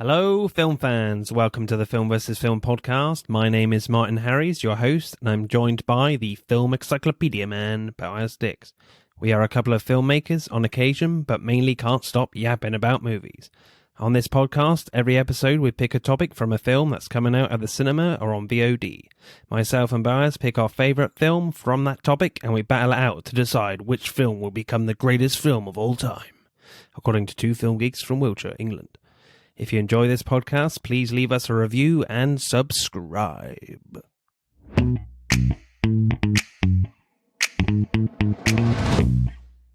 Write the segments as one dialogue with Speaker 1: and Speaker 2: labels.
Speaker 1: Hello, film fans. Welcome to the Film vs. Film podcast. My name is Martin Harries, your host, and I'm joined by the film encyclopedia man, Boaz Dix. We are a couple of filmmakers on occasion, but mainly can't stop yapping about movies. On this podcast, every episode we pick a topic from a film that's coming out at the cinema or on VOD. Myself and Boaz pick our favourite film from that topic, and we battle it out to decide which film will become the greatest film of all time, according to two film geeks from Wiltshire, England. If you enjoy this podcast, please leave us a review and subscribe.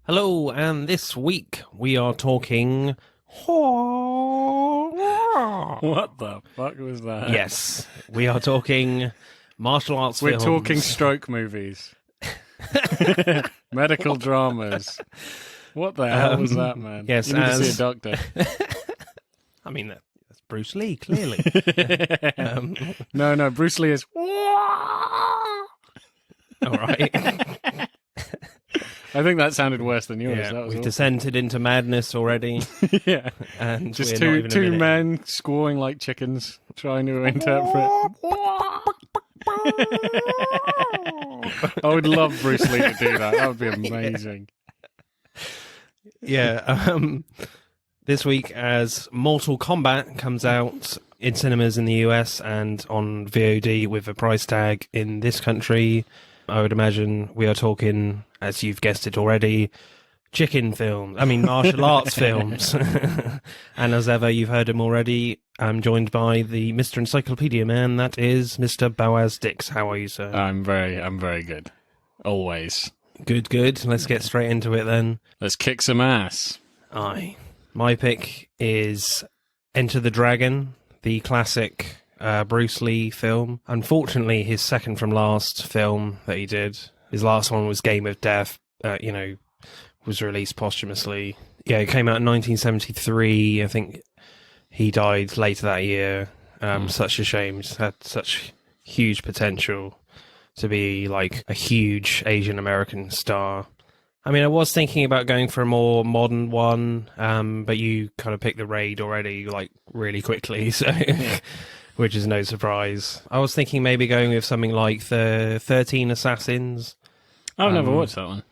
Speaker 1: Hello, and this week we are talking...
Speaker 2: What the fuck was that?
Speaker 1: Yes, we are talking martial arts films.
Speaker 2: We're talking stroke movies. Medical dramas. What the hell was that, man?
Speaker 1: Yes,
Speaker 2: you need to see a doctor.
Speaker 1: I mean, that's Bruce Lee, clearly.
Speaker 2: No, Bruce Lee is...
Speaker 1: All right.
Speaker 2: I think that sounded worse than yours.
Speaker 1: Yeah,
Speaker 2: that was
Speaker 1: we've descended into madness already.
Speaker 2: Yeah.
Speaker 1: And
Speaker 2: just
Speaker 1: we're not even
Speaker 2: two men squawing like chickens, trying to interpret. I would love Bruce Lee to do that. That would be amazing.
Speaker 1: Yeah. This week, as Mortal Kombat comes out in cinemas in the US and on VOD with a price tag in this country, I would imagine we are talking, as you've guessed it already, martial arts films. And as ever, you've heard him already. I'm joined by the Mr. Encyclopedia man, that is Mr. Boaz Dix. How are you, sir?
Speaker 2: I'm very good. Always.
Speaker 1: Good. Let's get straight into it then.
Speaker 2: Let's kick some ass.
Speaker 1: Aye. My pick is Enter the Dragon, the classic Bruce Lee film. Unfortunately, his second from last film that he did. His last one was Game of Death, was released posthumously. Yeah, it came out in 1973. I think he died later that year. Such a shame. He's had such huge potential to be like a huge Asian American star. I mean, I was thinking about going for a more modern one, but you kind of picked The Raid already, like, really quickly, so yeah. Which is no surprise. I was thinking maybe going with something like the 13 Assassins.
Speaker 2: I've never watched that one.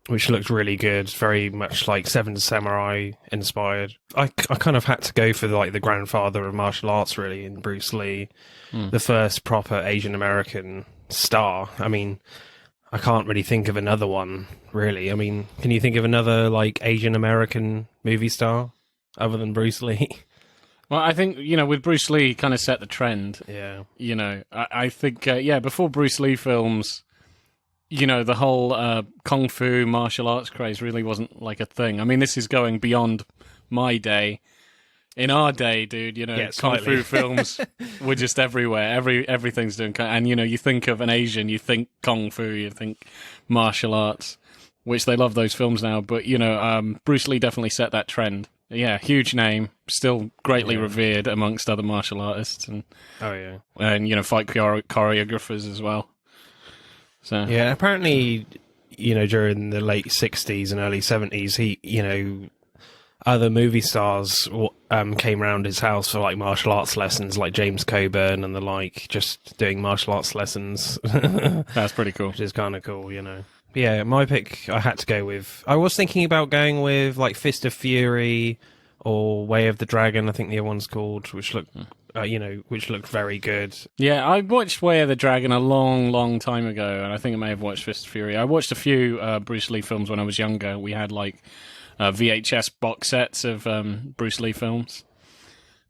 Speaker 1: Which looked really good, very much like Seven Samurai inspired. I kind of had to go for like the grandfather of martial arts, really, in Bruce Lee, the first proper Asian American star. I mean, I can't really think of another one, really. I mean, can you think of another, like, Asian American movie star other than Bruce Lee?
Speaker 2: Well, I think, with Bruce Lee, he kind of set the trend.
Speaker 1: Yeah.
Speaker 2: I think, before Bruce Lee films, the whole kung fu martial arts craze really wasn't, like, a thing. I mean, this is going beyond my day. In our day, dude, kung fu films were just everywhere. Everything's doing, and you think of an Asian, you think kung fu, you think martial arts, which they love those films now. But Bruce Lee definitely set that trend. Yeah, huge name, still greatly revered amongst other martial artists, and fight choreographers as well. So
Speaker 1: yeah, apparently, during the late '60s and early '70s, he, other movie stars came around his house for like martial arts lessons, like James Coburn and the like, just doing martial arts lessons.
Speaker 2: That's pretty cool.
Speaker 1: Which is kind of cool, Yeah, my pick, I had to go with... I was thinking about going with like Fist of Fury or Way of the Dragon, I think the other one's called, which looked, which looked very good.
Speaker 2: Yeah, I watched Way of the Dragon a long, long time ago, and I think I may have watched Fist of Fury. I watched a few Bruce Lee films when I was younger. We had like VHS box sets of Bruce Lee films,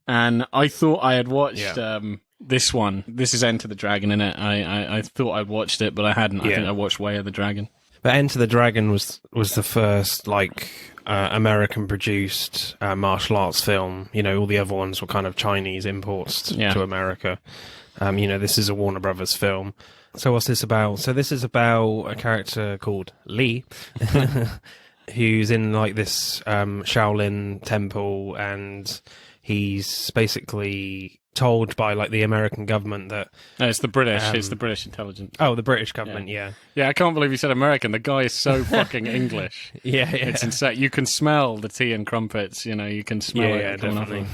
Speaker 2: and I thought I had watched this one. This is Enter the Dragon, innit? I thought I'd watched it, but I hadn't. I think I watched Way of the Dragon.
Speaker 1: But Enter the Dragon was the first like American produced martial arts film. All the other ones were kind of Chinese imports to America. This is a Warner Brothers film. So what's this about? So this is about a character called Lee who's in like this Shaolin temple, and he's basically told by like the American government that
Speaker 2: it's the British. It's the British intelligence.
Speaker 1: Oh, the British government. Yeah.
Speaker 2: I can't believe you said American. The guy is so fucking English.
Speaker 1: Yeah.
Speaker 2: It's insane. You can smell the tea and crumpets. You can smell it.
Speaker 1: Yeah, definitely.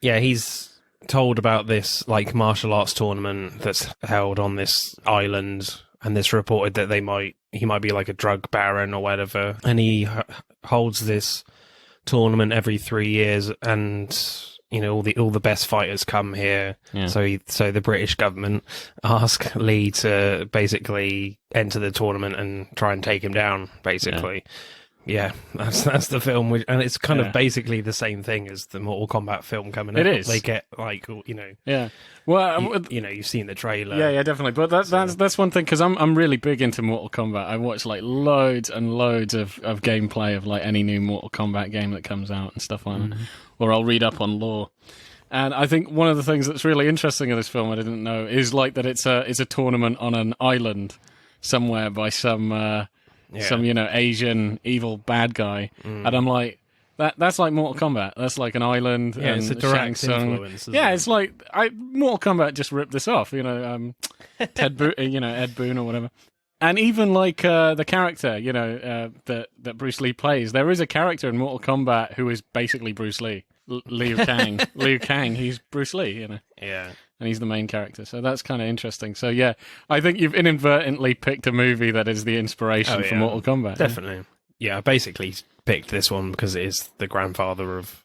Speaker 1: Yeah, he's told about this like martial arts tournament that's held on this island, and it's reported that he might be like a drug baron or whatever, and he holds this tournament every 3 years, and all the best fighters come here.
Speaker 2: Yeah.
Speaker 1: So the British government ask Lee to basically enter the tournament and try and take him down, basically. Yeah, that's the film, and it's kind of basically the same thing as the Mortal Kombat film coming up.
Speaker 2: It is.
Speaker 1: They get like,
Speaker 2: Yeah. Well,
Speaker 1: you've seen the trailer.
Speaker 2: Yeah, definitely. But that's one thing, because I'm really big into Mortal Kombat. I watch like loads and loads of gameplay of like any new Mortal Kombat game that comes out and stuff like that. Or I'll read up on lore. And I think one of the things that's really interesting in this film I didn't know is like that it's a tournament on an island somewhere by some Asian evil bad guy, and I'm like, that's like Mortal Kombat. That's like an island.
Speaker 1: Yeah,
Speaker 2: and
Speaker 1: it's a direct
Speaker 2: Shang Tsung.
Speaker 1: influence.
Speaker 2: It's like Mortal Kombat just ripped this off. Ed Boon or whatever. And even like the character, that Bruce Lee plays, there is a character in Mortal Kombat who is basically Bruce Lee, Liu Kang. Liu Kang, he's Bruce Lee,
Speaker 1: Yeah.
Speaker 2: And he's the main character, so that's kind of interesting. So yeah, I think you've inadvertently picked a movie that is the inspiration for Mortal Kombat.
Speaker 1: Definitely. Yeah, I basically picked this one because it is the grandfather of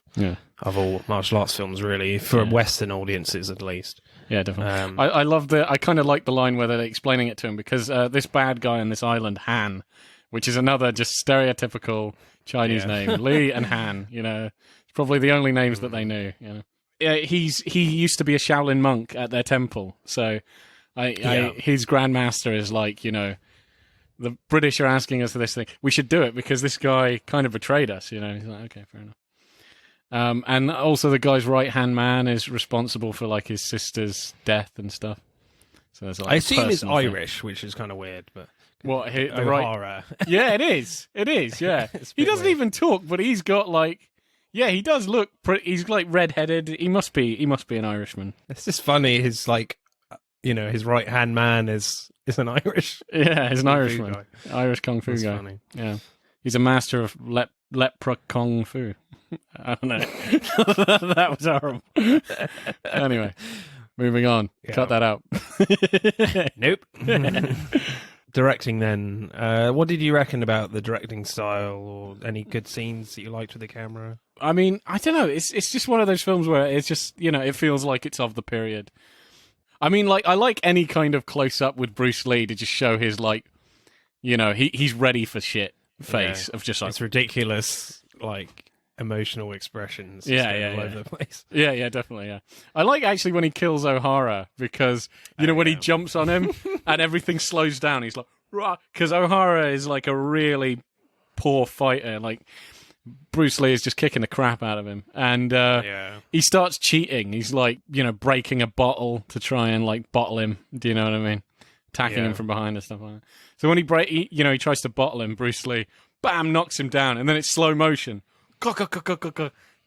Speaker 1: all martial arts films, really, for Western audiences at least.
Speaker 2: Yeah, definitely. I love I kind of like the line where they're explaining it to him, because this bad guy on this island, Han, which is another just stereotypical Chinese name, Lee and Han. It's probably the only names that they knew. He used to be a Shaolin monk at their temple, so his grandmaster is like, the British are asking us for this thing. We should do it because this guy kind of betrayed us. He's like, okay, fair enough. And also the guy's right-hand man is responsible for like his sister's death and stuff. So there's like
Speaker 1: I assume he's Irish, which is kind of weird, but
Speaker 2: what the
Speaker 1: O'Hara.
Speaker 2: Yeah, it is. It is. Yeah, he doesn't even talk, but he's got like. Yeah, he does look pretty. He's like red-headed. He must be an Irishman.
Speaker 1: It's just funny. His like, his right-hand man is an Irish.
Speaker 2: Yeah, he's an Irishman, Irish kung fu guy.
Speaker 1: Funny.
Speaker 2: Yeah, he's a master of lepra kung fu. I don't know. That was horrible. Anyway, moving on.
Speaker 1: Yeah.
Speaker 2: Cut that out.
Speaker 1: Nope. Directing then, what did you reckon about the directing style, or any good scenes that you liked with the camera?
Speaker 2: I mean, I don't know. It's just one of those films where it's just, it feels like it's of the period. I mean, like, I like any kind of close-up with Bruce Lee to just show his, like, he's ready for shit face of just like...
Speaker 1: It's ridiculous, like, emotional expressions all over the place.
Speaker 2: Yeah, definitely, yeah. I like, actually, when he kills O'Hara, because, when he jumps on him and everything slows down, he's like, rah, because O'Hara is, like, a really poor fighter, like... Bruce Lee is just kicking the crap out of him, and he starts cheating. He's like, breaking a bottle to try and like bottle him. Do you know what I mean? Attacking him from behind and stuff like that. So when he tries to bottle him, Bruce Lee, bam, knocks him down, and then it's slow motion.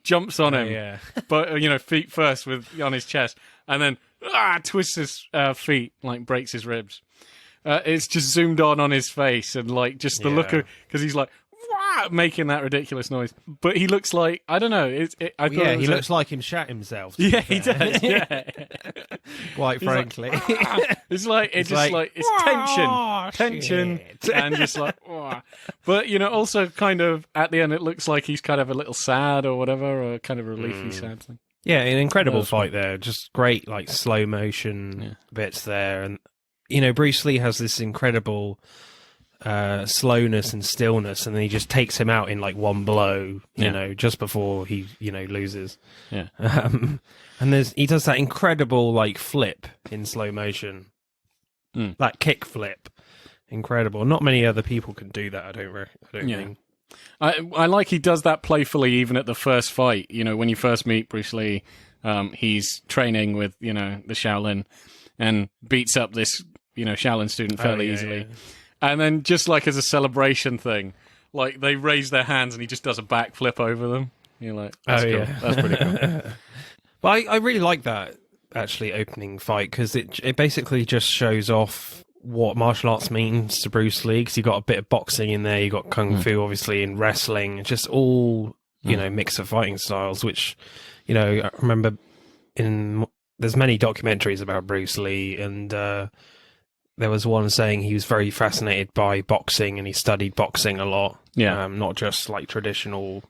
Speaker 2: Jumps on him, but feet first on his chest, and then twists his feet, like breaks his ribs. It's just zoomed on his face, and like just the look of, because he's like. Making that ridiculous noise, but he looks like, I don't know. He
Speaker 1: looks like him shat himself.
Speaker 2: Yeah, he does. Yeah,
Speaker 1: quite frankly,
Speaker 2: it's tension, and just like. But also kind of at the end, it looks like he's kind of a little sad or whatever, or kind of reliefly sad thing.
Speaker 1: Yeah, an incredible fight there. Just great, like slow motion bits there, and Bruce Lee has this incredible. Slowness and stillness, and then he just takes him out in like one blow, just before he, loses.
Speaker 2: Yeah.
Speaker 1: And he does that incredible like flip in slow motion, that kick flip, incredible. Not many other people can do that. I don't think.
Speaker 2: I like he does that playfully even at the first fight. When you first meet Bruce Lee, he's training with the Shaolin and beats up this Shaolin student fairly easily. Yeah. And then, just like as a celebration thing, like they raise their hands and he just does a backflip over them. You're like, that's cool.
Speaker 1: Yeah.
Speaker 2: That's pretty cool.
Speaker 1: But I really like that, actually, opening fight, because it basically just shows off what martial arts means to Bruce Lee, because you've got a bit of boxing in there, you've got kung fu, obviously, and wrestling. It's just all you know, mix of fighting styles, which, you know, I remember there's many documentaries about Bruce Lee, and there was one saying he was very fascinated by boxing and he studied boxing a lot.
Speaker 2: Yeah.
Speaker 1: Not just like traditional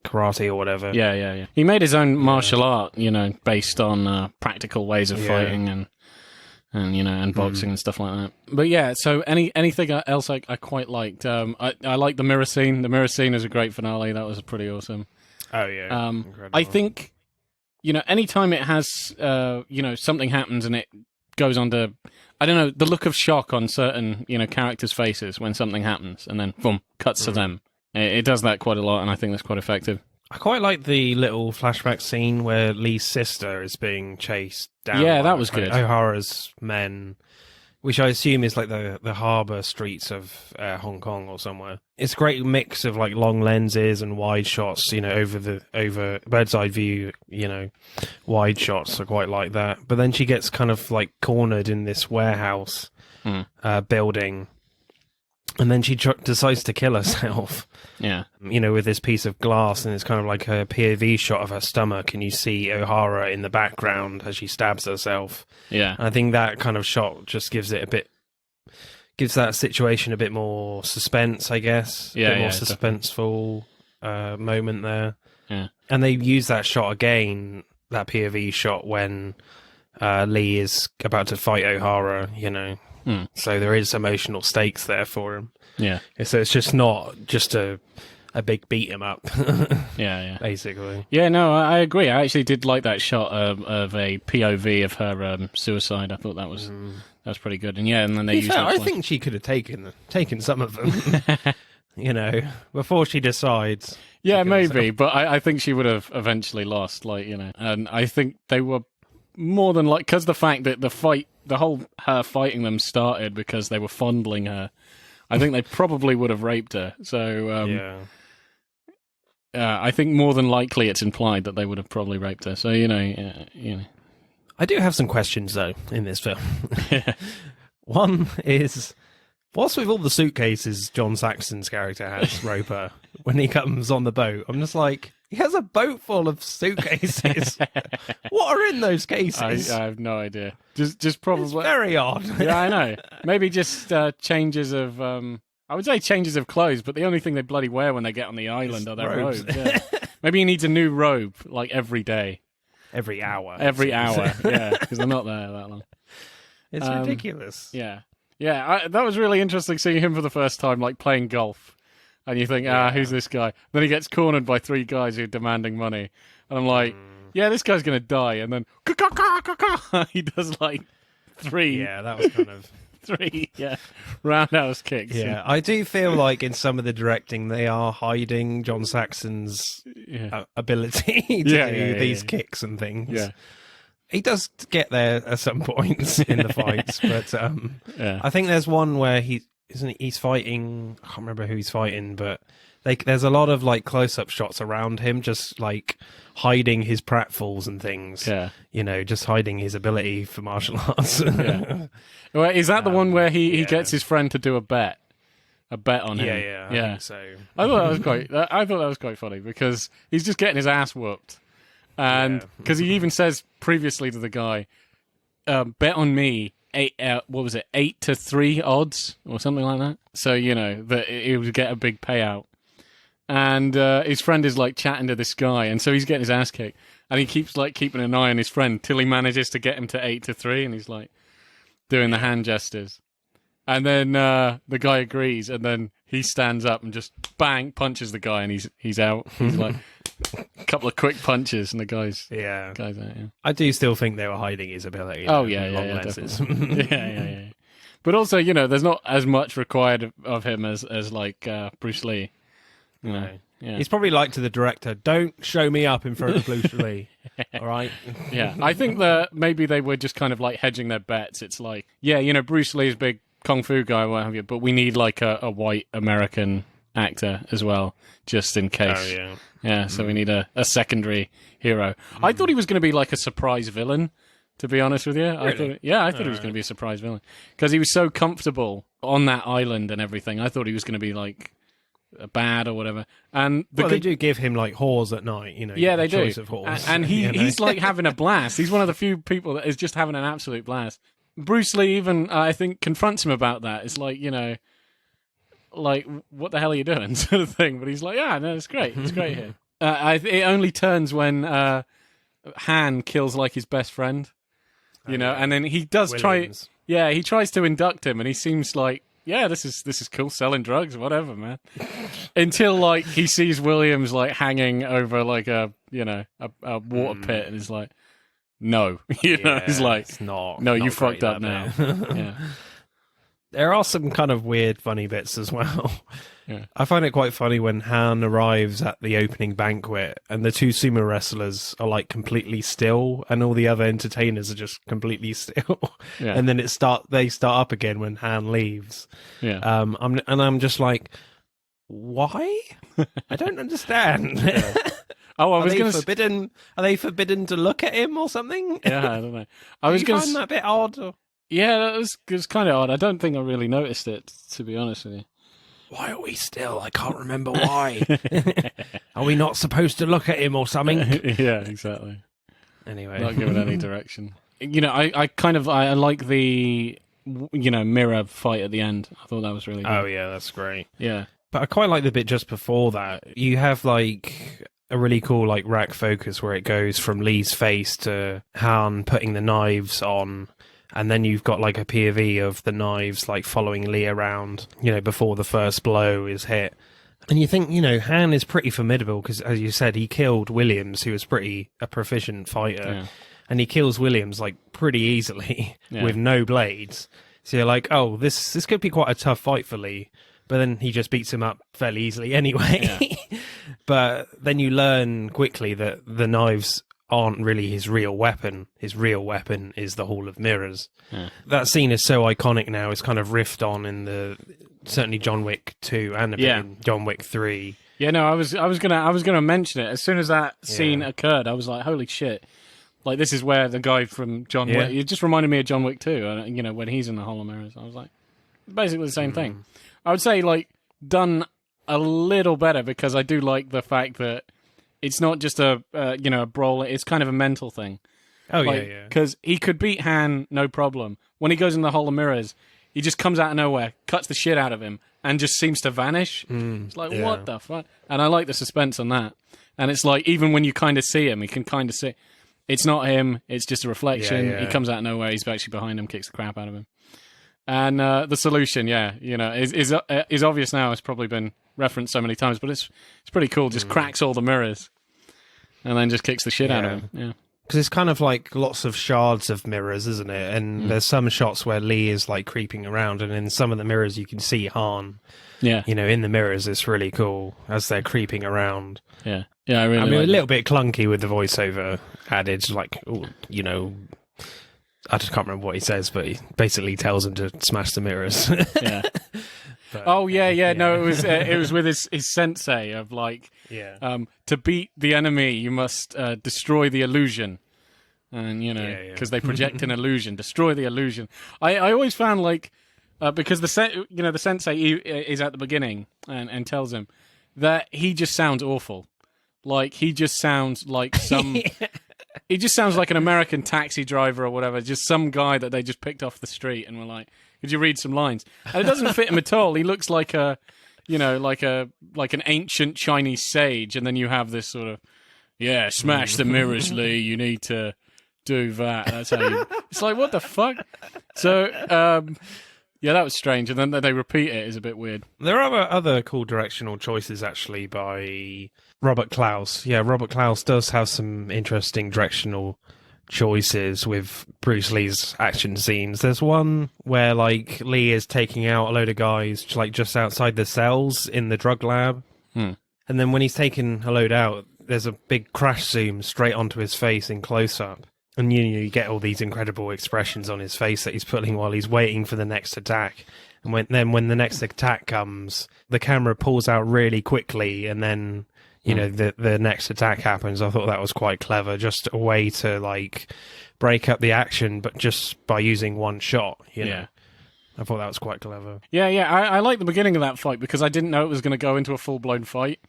Speaker 1: karate or whatever.
Speaker 2: Yeah. He made his own martial art, you know, based on practical ways of fighting and you know, and boxing and stuff like that. But yeah, so anything else I quite liked. I like the mirror scene. The mirror scene is a great finale. That was pretty awesome.
Speaker 1: Oh yeah.
Speaker 2: I think, you know, anytime it has, you know, something happens and it goes on to, I don't know, the look of shock on certain, you know, characters' faces when something happens, and then boom, cuts to them. It does that quite a lot, and I think that's quite effective.
Speaker 1: I quite like the little flashback scene where Lee's sister is being chased down.
Speaker 2: Yeah,
Speaker 1: by
Speaker 2: that was good.
Speaker 1: O'Hara's men, which I assume is like the harbour streets of Hong Kong or somewhere. It's a great mix of like long lenses and wide shots, you know, over bird's eye view, you know, wide shots. I quite like that. But then she gets kind of like cornered in this warehouse building. And then she decides to kill herself.
Speaker 2: Yeah.
Speaker 1: You know, with this piece of glass, and it's kind of like a POV shot of her stomach, and you see O'Hara in the background as she stabs herself.
Speaker 2: Yeah.
Speaker 1: And I think that kind of shot just gives that situation a bit more suspense, I guess.
Speaker 2: Yeah,
Speaker 1: a bit more
Speaker 2: definitely.
Speaker 1: suspenseful moment there.
Speaker 2: Yeah.
Speaker 1: And they use that shot again, that POV shot, when Lee is about to fight O'Hara, you know. So there is emotional stakes there for him.
Speaker 2: Yeah.
Speaker 1: So it's just not just a big beat 'em up.
Speaker 2: Yeah.
Speaker 1: Basically.
Speaker 2: Yeah, no, I agree. I actually did like that shot of a POV of her suicide. I thought that was pretty good. And yeah, and then they used
Speaker 1: I think she could have taken some of them. You know, before she decides.
Speaker 2: Yeah, maybe, but I think she would have eventually lost, like, you know. And I think they were more than like, because the fact that her fighting them started because they were fondling her. I think they probably would have raped her. So I think more than likely it's implied that they would have probably raped her. So you know.
Speaker 1: I do have some questions though in this film. One is, what's with all the suitcases John Saxon's character has, Roper, when he comes on the boat? I'm just like, he has a boat full of suitcases. What are in those cases?
Speaker 2: I have no idea. Just probably
Speaker 1: It's very odd.
Speaker 2: Yeah, I know. Maybe just changes of. I would say changes of clothes, but the only thing they bloody wear when they get on the island are their robes. Yeah. Maybe he needs a new robe like every day,
Speaker 1: every hour,
Speaker 2: yeah, because they're not there that long.
Speaker 1: It's ridiculous.
Speaker 2: Yeah. That was really interesting seeing him for the first time, like playing golf. And you think, who's this guy? Then he gets cornered by three guys who are demanding money. And I'm like, yeah, this guy's going to die. And then he does like three.
Speaker 1: Yeah, that was kind of...
Speaker 2: three, roundhouse kicks.
Speaker 1: Yeah, I do feel like in some of the directing, they are hiding John Saxon's ability to do these kicks and things.
Speaker 2: Yeah.
Speaker 1: He does get there at some points in the fights, but I think there's one where he's fighting. I can't remember who he's fighting, but there's a lot of like close-up shots around him, just like hiding his pratfalls and things.
Speaker 2: Yeah,
Speaker 1: you know, just hiding his ability for martial arts.
Speaker 2: Well, is that the one where he gets his friend to do a bet on him?
Speaker 1: Yeah. I think so
Speaker 2: I thought that was quite funny because he's just getting his ass whooped, and because he even says previously to the guy, "Bet on me." 8-3 odds or something like that. So you know that he would get a big payout, and his friend is like chatting to this guy, and so he's getting his ass kicked, and he keeps like keeping an eye on his friend till he manages to get him to 8-3, and he's like doing the hand gestures, and then the guy agrees, and then he stands up and just bang punches the guy, and he's out. He's like a couple of quick punches, and the guy's out. Yeah.
Speaker 1: I do still think they were hiding his ability.
Speaker 2: Yeah. But also, you know, there's not as much required of him as like Bruce Lee. You know? Yeah.
Speaker 1: He's probably like to the director, don't show me up in front of Bruce Lee. All right?
Speaker 2: Yeah. I think that maybe they were just kind of like hedging their bets. It's like, yeah, you know, Bruce Lee's big kung fu guy, what have you, but we need like a white American actor as well, just in case.
Speaker 1: Oh, yeah.
Speaker 2: Yeah, so we need a secondary hero. I thought he was going to be like a surprise villain, to be honest with you.
Speaker 1: Really?
Speaker 2: I thought he was going to be a surprise villain. Because he was so comfortable on that island and everything. I thought he was going to be like bad or whatever. And
Speaker 1: they do give him like whores at night, you know.
Speaker 2: Yeah, they do.
Speaker 1: Choice of whores,
Speaker 2: and he's like having a blast. He's one of the few people that is just having an absolute blast. Bruce Lee even, I think, confronts him about that. It's like, you know, like, what the hell are you doing, sort of thing. But he's like, yeah, no, it's great. It's great here. It only turns when Han kills like his best friend, you know, and then he does
Speaker 1: Williams.
Speaker 2: he tries to induct him, and he seems like, yeah, this is cool, selling drugs, whatever, man. Until like he sees Williams like hanging over like a water pit, and he's like, no, know, he's like,
Speaker 1: it's not,
Speaker 2: no,
Speaker 1: not
Speaker 2: you fucked up
Speaker 1: that
Speaker 2: now. Yeah.
Speaker 1: There are some kind of weird, funny bits as well.
Speaker 2: Yeah.
Speaker 1: I find it quite funny when Han arrives at the opening banquet and the two sumo wrestlers are like completely still and all the other entertainers are just completely still.
Speaker 2: Yeah.
Speaker 1: And then they start up again when Han leaves.
Speaker 2: Yeah.
Speaker 1: I'm just like, why? I don't understand.
Speaker 2: Yeah. Oh, I was going to
Speaker 1: forbidden. Are they forbidden to look at him or something?
Speaker 2: Yeah, I don't know. I was going to
Speaker 1: find that a bit odd. Or...
Speaker 2: Yeah, it was kind of odd. I don't think I really noticed it, to be honest with you.
Speaker 1: Why are we still? I can't remember why. Are we not supposed to look at him or something?
Speaker 2: Yeah, exactly.
Speaker 1: Anyway,
Speaker 2: not given any direction. You know, I like the mirror fight at the end. I thought that was really good.
Speaker 1: Oh yeah, that's great.
Speaker 2: Yeah,
Speaker 1: but I quite like the bit just before that. You have like a really cool like rack focus where it goes from Lee's face to Han putting the knives on. And then you've got like a POV of the knives like following Lee around, you know, before the first blow is hit. And you think, you know, Han is pretty formidable because, as you said, he killed Williams, who was a proficient fighter. Yeah. And he kills Williams like pretty easily with no blades. So you're like, oh, this could be quite a tough fight for Lee. But then he just beats him up fairly easily anyway. Yeah. But then you learn quickly that the knives aren't really his real weapon. His real weapon is the Hall of Mirrors. Yeah. That scene is so iconic now. It's kind of riffed on in certainly John Wick 2 and a bit in John Wick 3.
Speaker 2: Yeah, no, I was gonna mention it as soon as that scene occurred. I was like, holy shit! Like this is where the guy from John Wick. It just reminded me of John Wick 2. You know, when he's in the Hall of Mirrors, I was like, basically the same thing. I would say like done a little better because I do like the fact that. It's not just a brawl. It's kind of a mental thing.
Speaker 1: Oh, yeah.
Speaker 2: Because he could beat Han, no problem. When he goes in the Hall of Mirrors, he just comes out of nowhere, cuts the shit out of him, and just seems to vanish. It's like, what the fuck? And I like the suspense on that. And it's like, even when you kind of see him, you can kind of see... It's not him, it's just a reflection. Yeah. He comes out of nowhere, he's actually behind him, kicks the crap out of him. And the solution, is obvious now. It's probably been referenced so many times, but it's pretty cool. Just cracks all the mirrors and then just kicks the shit out of him. Yeah,
Speaker 1: because it's kind of like lots of shards of mirrors, isn't it? And there's some shots where Lee is like creeping around, and in some of the mirrors you can see Han. Yeah, you know, in the mirrors, it's really cool as they're creeping around.
Speaker 2: Yeah, I mean,
Speaker 1: a little bit clunky with the voiceover added, like, you know. I just can't remember what he says, but he basically tells him to smash the mirrors.
Speaker 2: Yeah. But, no, it was with his sensei of like, to beat the enemy, you must destroy the illusion, and you know, because they project an illusion, destroy the illusion. I always found like because the sensei is at the beginning and tells him that he just sounds awful, like he just sounds like some. He just sounds like an American taxi driver or whatever, just some guy that they just picked off the street and were like, could you read some lines? And it doesn't fit him at all. He looks like like an ancient Chinese sage, and then you have this sort of, smash the mirrors, Lee, you need to do that. That's how you... It's like, what the fuck? So, that was strange, and then they repeat it is a bit weird.
Speaker 1: There are other cool directional choices, actually, by Robert Klaus. Yeah, Robert Klaus does have some interesting directional choices with Bruce Lee's action scenes. There's one where, like, Lee is taking out a load of guys, like, just outside the cells in the drug lab. And then when he's taking a load out, there's a big crash zoom straight onto his face in close-up. And you get all these incredible expressions on his face that he's putting while he's waiting for the next attack. And when the next attack comes, the camera pulls out really quickly, and then the next attack happens. I thought that was quite clever, just a way to like break up the action, but just by using one shot. You know, I thought that was quite clever.
Speaker 2: Yeah, I like the beginning of that fight because I didn't know it was going to go into a full-blown fight.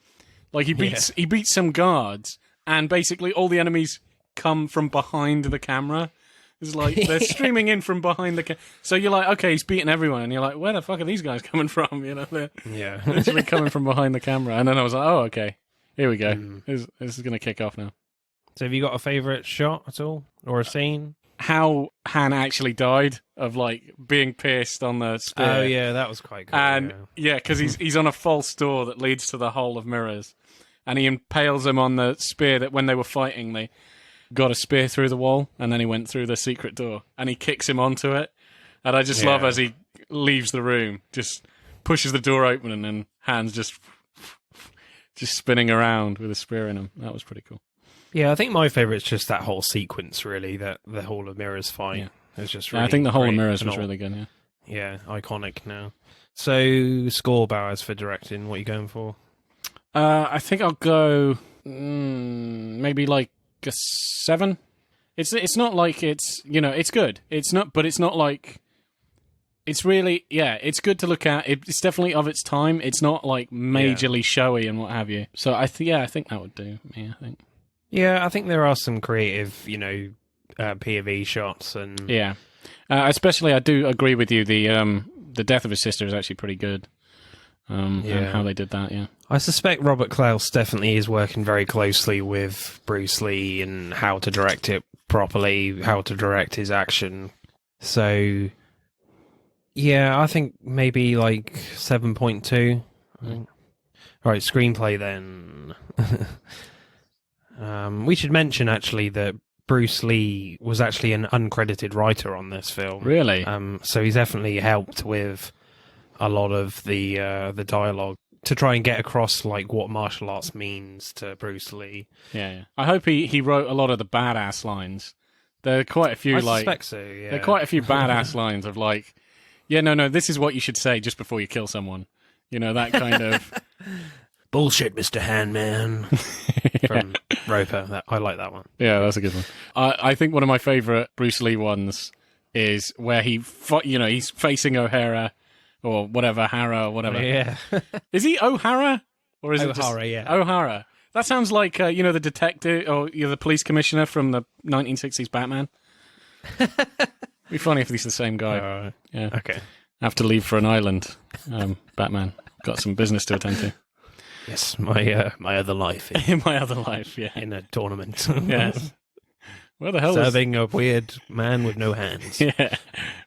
Speaker 2: Like, he beats some guards, and basically all the enemies come from behind the camera. It's like, they're streaming in from behind the camera. So you're like, okay, he's beating everyone, and you're like, where the fuck are these guys coming from? You know, they're literally coming from behind the camera. And then I was like, oh, okay, here we go. This is going to kick off now.
Speaker 1: So have you got a favourite shot at all? Or a scene?
Speaker 2: How Han actually died of, like, being pierced on the spear.
Speaker 1: Oh, yeah, that was quite cool.
Speaker 2: And, because he's on a false door that leads to the Hole of Mirrors. And he impales him on the spear that when they were fighting, they got a spear through the wall, and then he went through the secret door. And he kicks him onto it. And I just love as he leaves the room, just pushes the door open, and then Han's just spinning around with a spear in him. That was pretty cool.
Speaker 1: Yeah, I think my favourite's just that whole sequence, really, that the Hall of Mirrors fight. Yeah. It's just really
Speaker 2: I think the Hall of
Speaker 1: great
Speaker 2: Mirrors was really good,
Speaker 1: Yeah, iconic now. So, score Bowers for directing, what are you going for?
Speaker 2: I think I'll go maybe like a 7. It's not like it's, it's good. It's not like, it's really, it's good to look at. It's definitely of its time. It's not like majorly showy and what have you. So I think that would do me, I think.
Speaker 1: Yeah, I think there are some creative, POV shots and
Speaker 2: especially I do agree with you. The death of his sister is actually pretty good. And how they did that. Yeah,
Speaker 1: I suspect Robert Klaus definitely is working very closely with Bruce Lee and how to direct it properly, how to direct his action. So, yeah, I think maybe like 7.2. All right, screenplay then. We should mention, actually, that Bruce Lee was actually an uncredited writer on this film.
Speaker 2: Really?
Speaker 1: So he's definitely helped with a lot of the dialogue to try and get across like what martial arts means to Bruce Lee.
Speaker 2: Yeah. I hope he wrote a lot of the badass lines. There are quite a few
Speaker 1: I suspect so, yeah.
Speaker 2: There are quite a few badass lines of like, no, this is what you should say just before you kill someone. That kind of
Speaker 1: bullshit, Mr. Handman. From Roper. I like that one.
Speaker 2: Yeah, that's a good one. I think one of my favourite Bruce Lee ones is where he's facing O'Hara or whatever, Hara or whatever.
Speaker 1: Yeah.
Speaker 2: Is he O'Hara? Or is
Speaker 1: O'Hara,
Speaker 2: it just...
Speaker 1: yeah.
Speaker 2: O'Hara. That sounds like, the detective or the police commissioner from the 1960s Batman. It'd be funny if he's the same guy. Yeah.
Speaker 1: Okay.
Speaker 2: Have to leave for an island, Batman. Got some business to attend to.
Speaker 1: Yes, my other life.
Speaker 2: In my other life, yeah.
Speaker 1: In a tournament.
Speaker 2: Yes. Where the hell
Speaker 1: Serving a weird man with no hands.
Speaker 2: Yeah.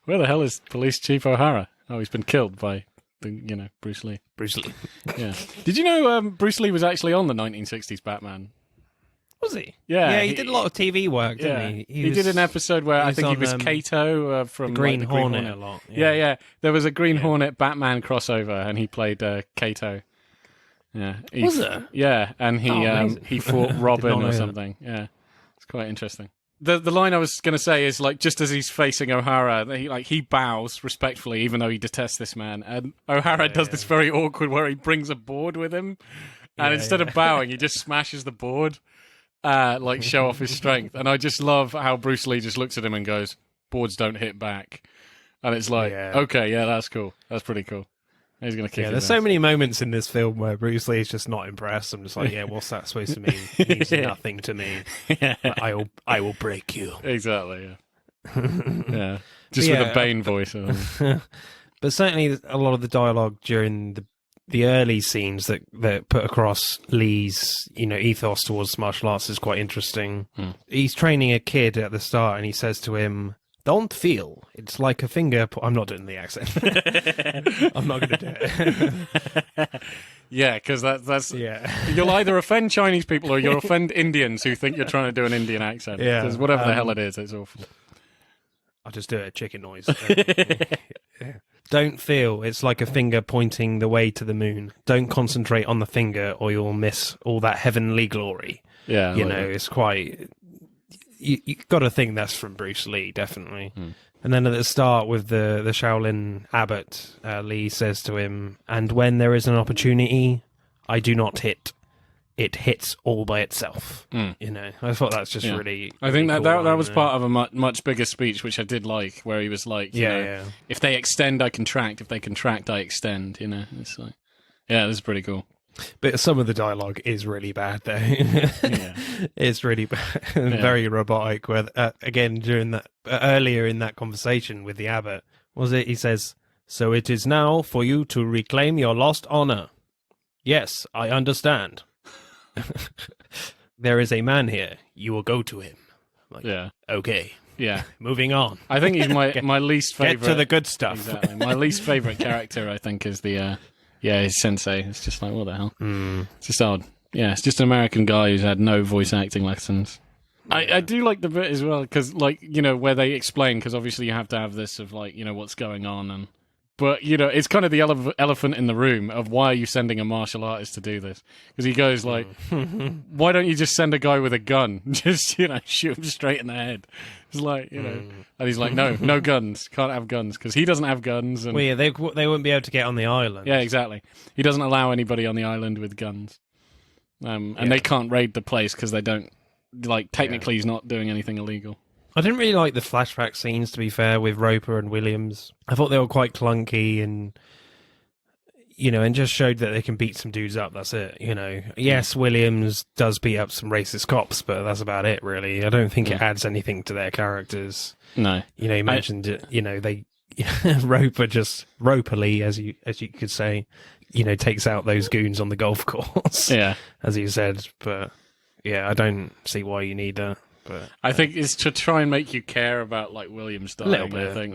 Speaker 2: Where the hell is Police Chief O'Hara? Oh, he's been killed by, Bruce Lee.
Speaker 1: Bruce Lee.
Speaker 2: Yeah. Did you know Bruce Lee was actually on the 1960s Batman?
Speaker 1: Was he?
Speaker 2: Yeah.
Speaker 1: Yeah, he did a lot of TV work, didn't he?
Speaker 2: He did an episode where I think he was Kato from
Speaker 1: the Green
Speaker 2: the
Speaker 1: Hornet a lot.
Speaker 2: Yeah. There was a Green Hornet Batman crossover, and he played Kato. Yeah.
Speaker 1: Was there?
Speaker 2: Yeah, and he fought Robin or something. Yeah. It's quite interesting. The line I was going to say is, like, just as he's facing O'Hara, he bows respectfully, even though he detests this man. And O'Hara does this very awkward where he brings a board with him, and instead of bowing, he just smashes the board, show off his strength. And I just love how Bruce Lee just looks at him and goes, "Boards don't hit back." And it's like, okay, yeah, that's cool. That's pretty cool. He's going to kick
Speaker 1: there's so many moments in this film where Bruce Lee is just not impressed. I'm just like, what's that supposed to mean? It means nothing to me. I will break you.
Speaker 2: Exactly, yeah. Just with a Bane voice.
Speaker 1: But certainly a lot of the dialogue during the early scenes that put across Lee's ethos towards martial arts is quite interesting. He's training a kid at the start and he says to him, "Don't feel. It's like a finger." I'm not doing the accent. I'm not going to do it.
Speaker 2: Yeah, because that's you'll either offend Chinese people or you'll offend Indians who think you're trying to do an Indian accent. Yeah, because whatever the hell it is, it's awful.
Speaker 1: I'll just do a chicken noise. Don't feel. It's like a finger pointing the way to the moon. Don't concentrate on the finger or you'll miss all that heavenly glory.
Speaker 2: Yeah,
Speaker 1: it's quite... You got to think that's from Bruce Lee, definitely. And then at the start with the Shaolin abbot, Lee says to him, "And when there is an opportunity, I do not hit." it hits all by itself. You know, I thought that's just really.
Speaker 2: I think
Speaker 1: really
Speaker 2: that
Speaker 1: cool
Speaker 2: was part of a much bigger speech, which I did like, where he was like, you know, if they extend, I contract. If they contract, I extend. You know, it's like, yeah, this is pretty cool.
Speaker 1: But some of the dialogue is really bad, though. It's really bad and very robotic. Where again, during that earlier in that conversation with the abbot, was it? He says, "So it is now for you to reclaim your lost honor." Yes, I understand. There is a man here. You will go to him. Like, okay.
Speaker 2: Yeah.
Speaker 1: Moving on.
Speaker 2: I think he's my least favorite.
Speaker 1: Get to the good stuff.
Speaker 2: Exactly. My least favorite character, I think, is the his sensei. It's just like, what the hell? It's just odd. Yeah, it's just an American guy who's had no voice acting lessons. I do like the bit as well, because, like, you know, where they explain, because obviously you have to have this of, like, you know, what's going on, but, you know, it's kind of the elephant in the room of why are you sending a martial artist to do this? Because he goes like, why don't you just send a guy with a gun? Just, you know, shoot him straight in the head. It's like, you know, and he's like, no guns, can't have guns, because he doesn't have guns. And,
Speaker 1: well, yeah, they wouldn't be able to get on the island.
Speaker 2: Yeah, exactly. He doesn't allow anybody on the island with guns. And they can't raid the place because they don't, like, technically he's not doing anything illegal.
Speaker 1: I didn't really like the flashback scenes, to be fair, with Roper and Williams. I thought they were quite clunky and, you know, and just showed that they can beat some dudes up. That's it, you know. Yes, Williams does beat up some racist cops, but that's about it, really. I don't think it adds anything to their characters.
Speaker 2: No.
Speaker 1: You know, you mentioned it, you know, they Roper just roperly, as you could say, you know, takes out those goons on the golf course.
Speaker 2: Yeah.
Speaker 1: As you said. But yeah, I don't see why you need that. But
Speaker 2: I think it's to try and make you care about, like, Williams dying.
Speaker 1: A little bit,
Speaker 2: I think,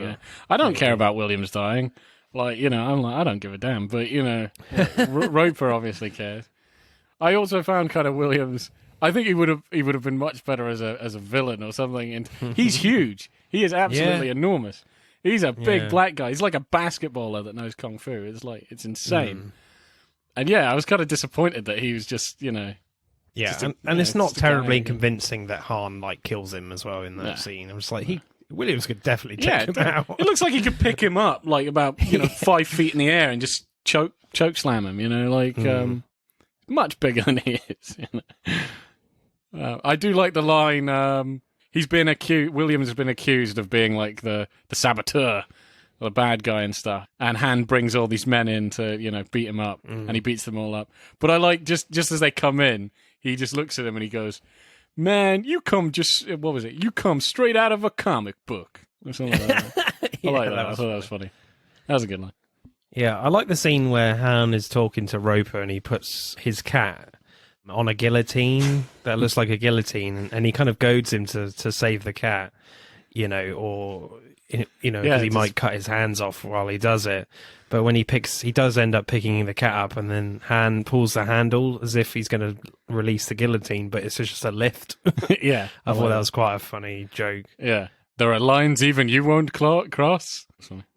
Speaker 2: I don't care about Williams dying. Like, you know, I'm like, I don't give a damn. But, you know, Roper obviously cares. I also found kind of Williams. I think he would have been much better as a villain or something. And he's huge. He is absolutely enormous. He's a big black guy. He's like a basketballer that knows kung fu. It's like, it's insane. And yeah, I was kind of disappointed that he was just, you know.
Speaker 1: Yeah, and it's not terribly convincing that Han, like, kills him as well in that scene. I'm just like, Williams could definitely take him out.
Speaker 2: It looks like he could pick him up, like, about, you know, 5 feet in the air and just choke slam him, you know, like, much bigger than he is. You know? I do like the line, Williams has been accused of being, like, the saboteur, the bad guy and stuff, and Han brings all these men in to, you know, beat him up, and he beats them all up. But I like, just as they come in, he just looks at him and he goes, "Man, you come you come straight out of a comic book." Or something like that. I like that. I thought that was funny. That was a good line.
Speaker 1: Yeah, I like the scene where Han is talking to Roper and he puts his cat on a guillotine that looks like a guillotine, and he kind of goads him to save the cat, you know, or, you know, because he might cut his hands off while he does it. But when he does end up picking the cat up, and then Han pulls the handle as if he's going to release the guillotine, but it's just a lift.
Speaker 2: Yeah.
Speaker 1: I thought that was quite a funny joke.
Speaker 2: Yeah. There are lines even you won't cross.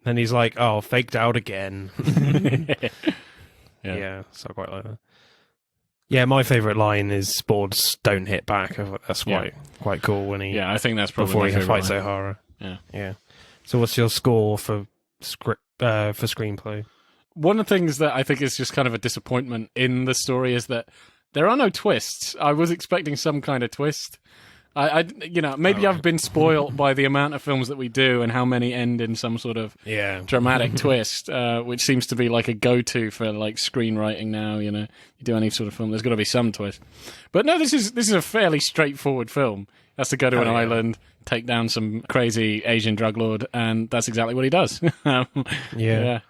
Speaker 1: Then he's like, "Oh, faked out again." Yeah, so I quite like that. Yeah, my favourite line is Spords don't hit back. I thought that's quite cool when he.
Speaker 2: Yeah, I think that's probably
Speaker 1: before
Speaker 2: my
Speaker 1: he fights
Speaker 2: line.
Speaker 1: O'Hara.
Speaker 2: Yeah.
Speaker 1: So, what's your score for screenplay?
Speaker 2: One of the things that I think is just kind of a disappointment in the story is that there are no twists. I was expecting some kind of twist. I've been spoiled by the amount of films that we do and how many end in some sort of dramatic twist, which seems to be like a go-to for, like, screenwriting now. You know, you do any sort of film, there's got to be some twist. But no, this is a fairly straightforward film. He has to go to an island, take down some crazy Asian drug lord, and that's exactly what he does. Yeah.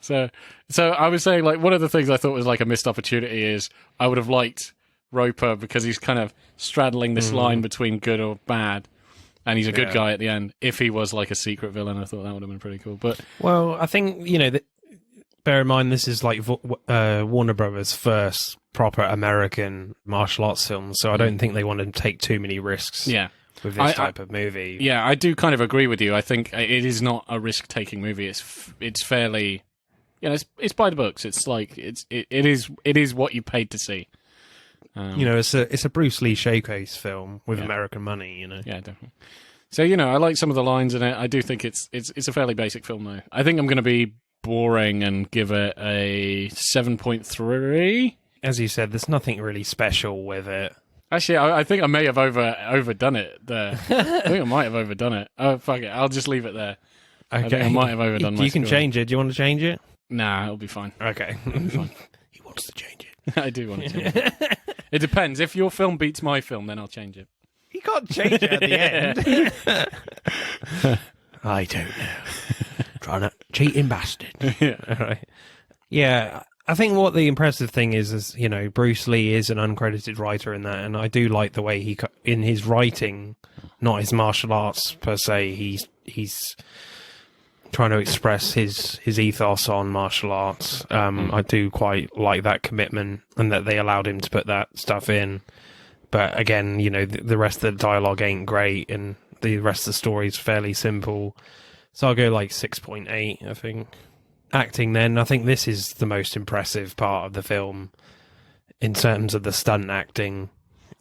Speaker 2: So I was saying, like, one of the things I thought was like a missed opportunity is I would have liked Roper because he's kind of straddling this line between good or bad, and he's a good guy at the end. If he was like a secret villain, I thought that would have been pretty cool. But
Speaker 1: well, I think, you know, bear in mind this is like Warner Brothers' first proper American martial arts film, so I don't think they want to take too many risks. With this type of movie. Yeah,
Speaker 2: I do kind of agree with you. I think it is not a risk-taking movie. It's fairly, you know, it's by the books. It's like it is what you paid to see.
Speaker 1: You know, it's a Bruce Lee showcase film with American money, you know.
Speaker 2: Yeah, definitely. So, you know, I like some of the lines in it. I do think it's a fairly basic film, though. I think I'm going to be boring and give it a 7.3.
Speaker 1: as you said, there's nothing really special with it.
Speaker 2: Actually, I think I may have overdone it there. I think I might have overdone it. Oh, fuck it. I'll just leave it there.
Speaker 1: Okay.
Speaker 2: I think I might have overdone my
Speaker 1: You can
Speaker 2: score.
Speaker 1: change it. Do you want to change it?
Speaker 2: Nah, it'll be fine.
Speaker 1: Okay.
Speaker 2: It'll be fine.
Speaker 1: He wants to change it.
Speaker 2: I do want to change it. It depends. If your film beats my film, then I'll change it.
Speaker 1: You can't change it at the end. I don't know. Trying to cheating bastard.
Speaker 2: Yeah.
Speaker 1: All right. Yeah, I think what the impressive thing is, you know, Bruce Lee is an uncredited writer in that, and I do like the way he, in his writing, not his martial arts per se, he's trying to express his ethos on martial arts. I do quite like that commitment, and that they allowed him to put that stuff in. But again, you know, the rest of the dialogue ain't great, and the rest of the story is fairly simple. So I'll go like 6.8, I think. Acting then, I think this is the most impressive part of the film in terms of the stunt acting.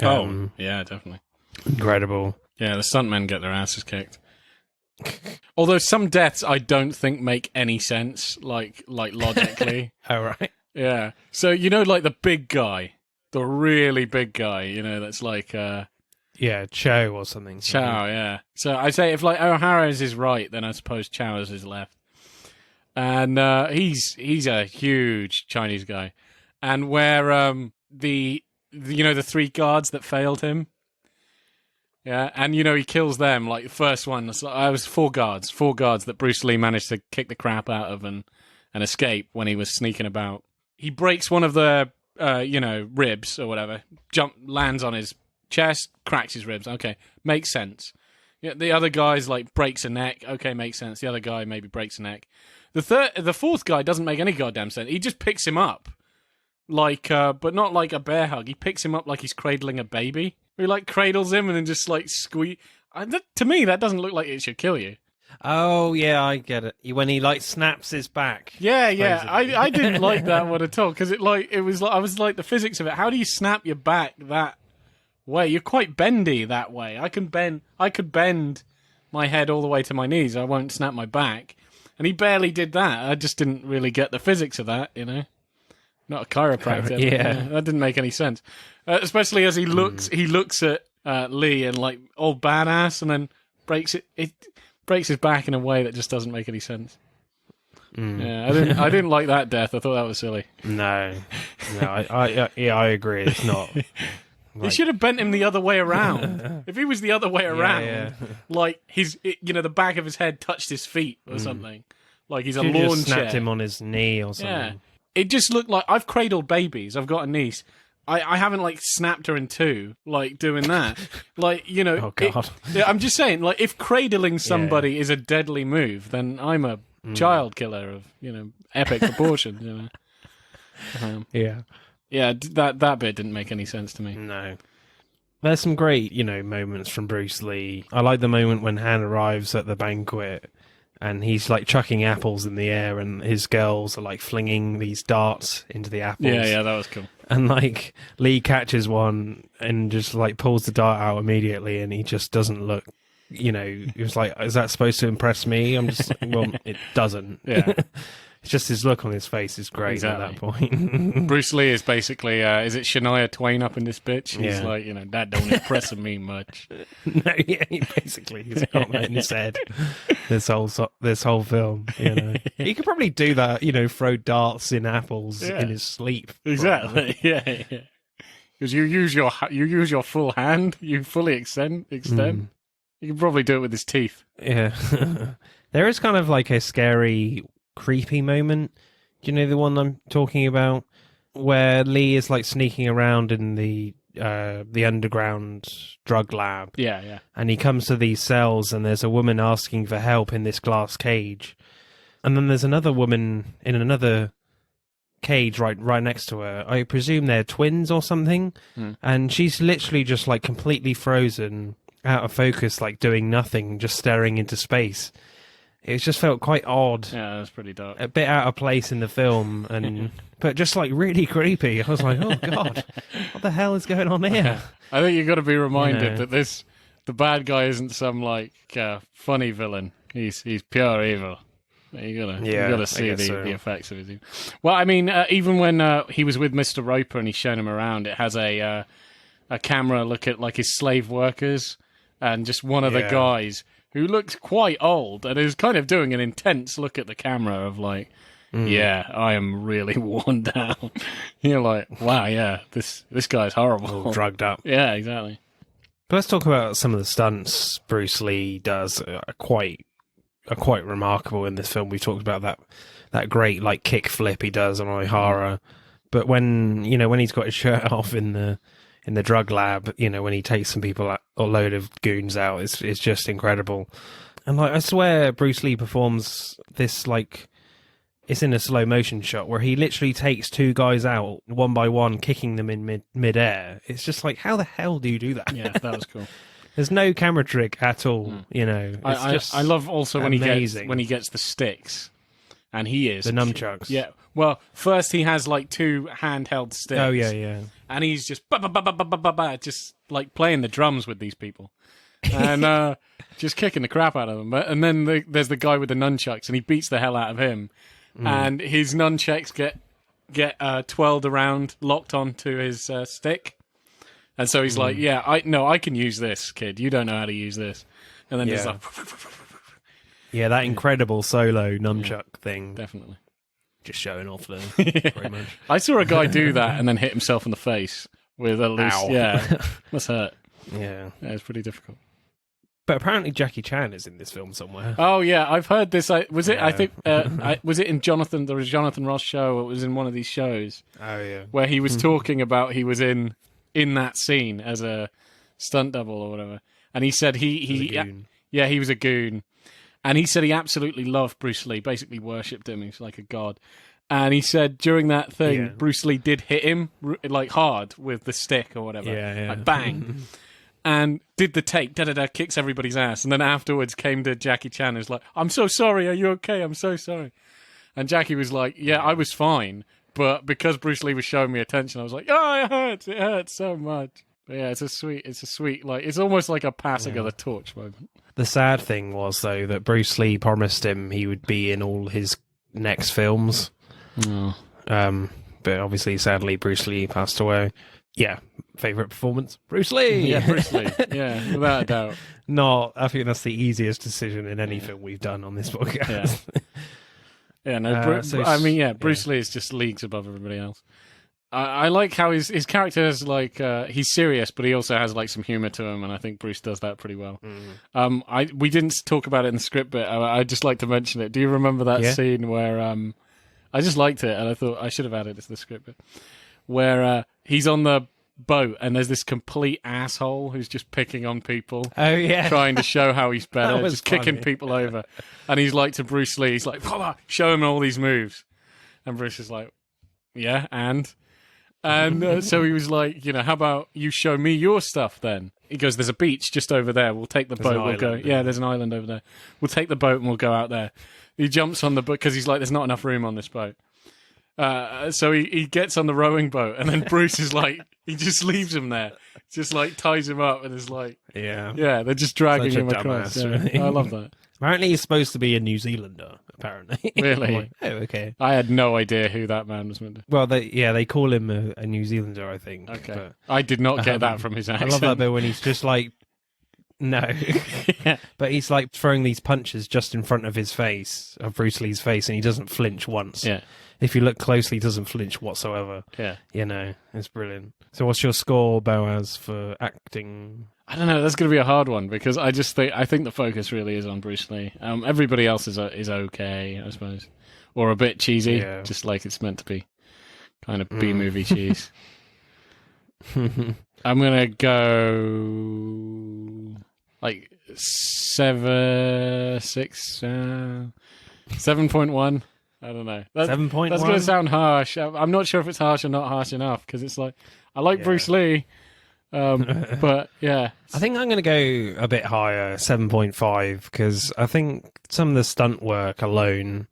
Speaker 2: Yeah, definitely.
Speaker 1: Incredible.
Speaker 2: Yeah, the stuntmen get their asses kicked. Although some deaths I don't think make any sense, like logically.
Speaker 1: Oh, right.
Speaker 2: Yeah. So, you know, like the big guy, the really big guy, you know, that's like...
Speaker 1: Yeah, Cho or something.
Speaker 2: Chow, yeah. So I'd say if like O'Hara's is right, then I suppose Chow's is left. And he's a huge Chinese guy. And where the 3 guards that failed him, yeah, and you know he kills them like the first one. I was 4 guards that Bruce Lee managed to kick the crap out of and escape when he was sneaking about. He breaks one of the ribs or whatever, lands on his chest, cracks his ribs. Okay, makes sense. Yeah, the other guy's like breaks a neck. Okay, makes sense. The other guy maybe breaks a neck. The fourth guy doesn't make any goddamn sense. He just picks him up, like, but not like a bear hug. He picks him up like he's cradling a baby. He like cradles him and then just like squeeze. To me, that doesn't look like it should kill you.
Speaker 1: Oh yeah, I get it. When he like snaps his back.
Speaker 2: Yeah. I didn't like that one at all because I was like the physics of it. How do you snap your back that way? You're quite bendy that way. I could bend my head all the way to my knees. I won't snap my back. And he barely did that. I just didn't really get the physics of that, you know. Not a chiropractor.
Speaker 1: Yeah.
Speaker 2: That didn't make any sense. Especially as he looks at Lee and like old badass, and then breaks his back in a way that just doesn't make any sense. Yeah, I didn't like that death. I thought that was silly.
Speaker 1: No, I agree. It's not.
Speaker 2: He should have bent him the other way around. If he was the other way around, like the back of his head touched his feet or something, like he's a lawn
Speaker 1: just
Speaker 2: chair.
Speaker 1: snapped him on his knee or something.
Speaker 2: Yeah, it just looked like I've cradled babies. I've got a niece. I haven't like snapped her in two, like doing that. Like
Speaker 1: Oh God.
Speaker 2: I'm just saying, like if cradling somebody is a deadly move, then I'm a child killer of epic proportions.
Speaker 1: Yeah.
Speaker 2: Yeah, that bit didn't make any sense to me.
Speaker 1: No. There's some great, moments from Bruce Lee. I like the moment when Han arrives at the banquet and he's like chucking apples in the air and his girls are like flinging these darts into the apples.
Speaker 2: Yeah, that was cool.
Speaker 1: And like Lee catches one and just like pulls the dart out immediately and he just doesn't look, he was like, is that supposed to impress me? I'm just, well, it doesn't.
Speaker 2: Yeah.
Speaker 1: It's just his look on his face is great at that point.
Speaker 2: Bruce Lee is basically, is it Shania Twain up in this bitch? He's like, that don't impress me much.
Speaker 1: No, yeah, he's got that in his head this whole film. He could probably do that, throw darts in apples in his sleep.
Speaker 2: Exactly. Yeah. Because you use your full hand, you fully extend. You can probably do it with his teeth.
Speaker 1: Yeah. There is kind of like a scary, creepy moment. Do you know the one I'm talking about? Where Lee is like sneaking around in the underground drug lab.
Speaker 2: Yeah.
Speaker 1: And he comes to these cells and there's a woman asking for help in this glass cage. And then there's another woman in another cage right next to her. I presume they're twins or something. And she's literally just like completely frozen, out of focus, like doing nothing, just staring into space. It just felt quite odd.
Speaker 2: Yeah, that's pretty dark.
Speaker 1: A bit out of place in the film, but just like really creepy. I was like, oh God, what the hell is going on here?
Speaker 2: I think you've got to be reminded that the bad guy isn't some like funny villain. He's pure evil. You
Speaker 1: Yeah,
Speaker 2: gotta
Speaker 1: I
Speaker 2: see
Speaker 1: guess so.
Speaker 2: the effects of it. Well, I mean, even when he was with Mr. Roper and he's shown him around, it has a camera look at like his slave workers and just one of the
Speaker 1: Yeah.
Speaker 2: guys who looks quite old and is kind of doing an intense look at the camera of like, yeah, I am really worn down. You're like, wow, yeah, this guy's horrible.
Speaker 1: All drugged up.
Speaker 2: Yeah, exactly.
Speaker 1: But let's talk about some of the stunts Bruce Lee does. Are quite remarkable in this film. We talked about that great like kick flip he does on O'Hara, but when he's got his shirt off in the drug lab, when he takes some people out, or a load of goons out, it's just incredible. And like I swear, Bruce Lee performs this like. It's in a slow motion shot where he literally takes two guys out one by one, kicking them in mid-air. It's just like, how the hell do you do that?
Speaker 2: Yeah, that was cool.
Speaker 1: There's no camera trick at all, It's
Speaker 2: I love also when
Speaker 1: amazing.
Speaker 2: he gets the sticks, and he is
Speaker 1: The nunchucks.
Speaker 2: Yeah. Well, first he has like two handheld sticks.
Speaker 1: Oh yeah.
Speaker 2: And he's just just like playing the drums with these people, and just kicking the crap out of them. And then there's the guy with the nunchucks, and he beats the hell out of him. And his nunchucks get twirled around, locked onto his stick, and so he's like, "Yeah, I can use this, kid. You don't know how to use this." And then there's like,
Speaker 1: Yeah, that incredible solo nunchuck thing.
Speaker 2: definitely.
Speaker 1: Just showing off there, very much.
Speaker 2: I saw a guy do that and then hit himself in the face with a loose.
Speaker 1: Ow.
Speaker 2: Yeah, must hurt.
Speaker 1: Yeah.
Speaker 2: Yeah, it's pretty difficult.
Speaker 1: But apparently Jackie Chan is in this film somewhere.
Speaker 2: Oh yeah, I've heard this. Was it?
Speaker 1: Yeah.
Speaker 2: I think was it in Jonathan? There was a Jonathan Ross show. It was in one of these shows
Speaker 1: Oh, yeah.
Speaker 2: where he was talking about he was in that scene as a stunt double or whatever, and he said he
Speaker 1: goon.
Speaker 2: yeah, he was a goon, and he said he absolutely loved Bruce Lee, basically worshipped him. He's like a god. And he said during that thing,
Speaker 1: Yeah.
Speaker 2: Bruce Lee did hit him like hard with the stick or whatever,
Speaker 1: Yeah.
Speaker 2: like bang. And did the take, kicks everybody's ass. And then afterwards came to Jackie Chan, who's like, "I'm so sorry, are you okay? I'm so sorry." And Jackie was like, "Yeah, I was fine. But because Bruce Lee was showing me attention, I was like, oh, it hurts so much." But yeah, it's a sweet, like, it's almost like a passing of the torch moment.
Speaker 1: The sad thing was, though, that Bruce Lee promised him he would be in all his next films.
Speaker 2: Oh.
Speaker 1: But obviously, sadly, Bruce Lee passed away. Yeah, favourite performance? Bruce Lee!
Speaker 2: Yeah, Bruce Lee. Yeah, without a doubt.
Speaker 1: I think that's the easiest decision in any film we've done on this podcast.
Speaker 2: Yeah, no, Bruce Lee is just leagues above everybody else. I like how his character is like, he's serious, but he also has like some humor to him, and I think Bruce does that pretty well. We didn't talk about it in the script bit. I'd just like to mention it. Do you remember that scene where, I just liked it, and I thought I should have added it to the script bit, where he's on the boat and there's this complete asshole who's just picking on people.
Speaker 1: Oh, yeah.
Speaker 2: Trying to show how he's better,
Speaker 1: was
Speaker 2: just kicking
Speaker 1: funny.
Speaker 2: people over. And he's like to Bruce Lee, he's like, show him all these moves. And Bruce is like, yeah, and so he was like, how about you show me your stuff then? He goes, there's a beach just over there. We'll take the boat. We'll go. Yeah, there's an island over there. We'll take the boat and we'll go out there. He jumps on the boat because he's like, there's not enough room on this boat. So he gets on the rowing boat, and then Bruce is like, he just leaves him there, just like ties him up, and is like,
Speaker 1: Yeah.
Speaker 2: they're just dragging
Speaker 1: Such a
Speaker 2: him across.
Speaker 1: dumbass,
Speaker 2: Yeah.
Speaker 1: really.
Speaker 2: I love that.
Speaker 1: Apparently he's supposed to be a New Zealander, apparently.
Speaker 2: Really?
Speaker 1: I'm like, oh, okay.
Speaker 2: I had no idea who that man was meant to.
Speaker 1: Well, they call him a New Zealander, I think.
Speaker 2: Okay,
Speaker 1: But
Speaker 2: I did not get that from his
Speaker 1: I
Speaker 2: accent.
Speaker 1: love that bit when he's just like, no.
Speaker 2: Yeah.
Speaker 1: But he's like throwing these punches just in front of his face, of Bruce Lee's face, and he doesn't flinch once.
Speaker 2: Yeah.
Speaker 1: If you look closely, he doesn't flinch whatsoever.
Speaker 2: Yeah.
Speaker 1: It's brilliant. So what's your score, Boaz, for acting?
Speaker 2: I don't know. That's going to be a hard one because I think the focus really is on Bruce Lee. Everybody else is okay, I suppose, or a bit cheesy, just like it's meant to be, kind of B-movie cheese. I'm gonna go like 7.1. I don't know.
Speaker 1: 7.1?
Speaker 2: That's going to sound harsh. I'm not sure if it's harsh or not harsh enough because it's like I like Bruce Lee, but yeah.
Speaker 1: I think I'm going to go a bit higher, 7.5, because I think some of the stunt work alone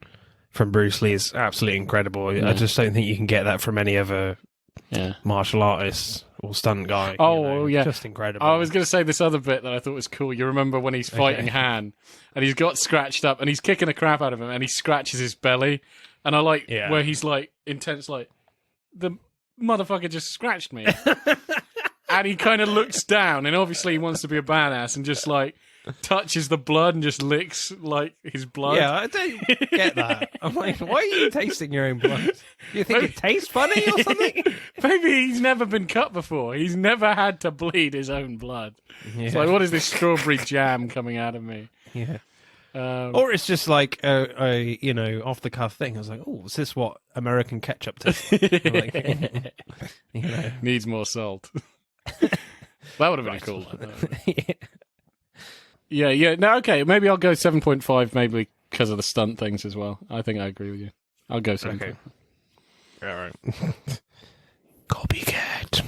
Speaker 1: from Bruce Lee is absolutely incredible. I just don't think you can get that from any other martial artists or stunt guy.
Speaker 2: Oh, yeah.
Speaker 1: Just incredible.
Speaker 2: I was going to say this other bit that I thought was cool. You remember when he's fighting Han, and he's got scratched up, and he's kicking the crap out of him, and he scratches his belly, and I like where he's like intense, like the motherfucker just scratched me, and he kind of looks down, and obviously he wants to be a badass, and just like touches the blood and just licks like his blood.
Speaker 1: Yeah, I don't get that. I'm like, why are you tasting your own blood? You think it tastes funny or something?
Speaker 2: Maybe he's never been cut before. He's never had to bleed his own blood. Yeah. It's like, what is this strawberry jam coming out of me?
Speaker 1: Yeah. Or it's just like a off the cuff thing. I was like, oh, is this what American ketchup tastes like? Like,
Speaker 2: needs more salt. That would have been a cool one. Yeah. No, okay. Maybe I'll go 7.5. Maybe because of the stunt things as well. I think I agree with you. I'll go 7.
Speaker 1: Okay. All right. Copycat.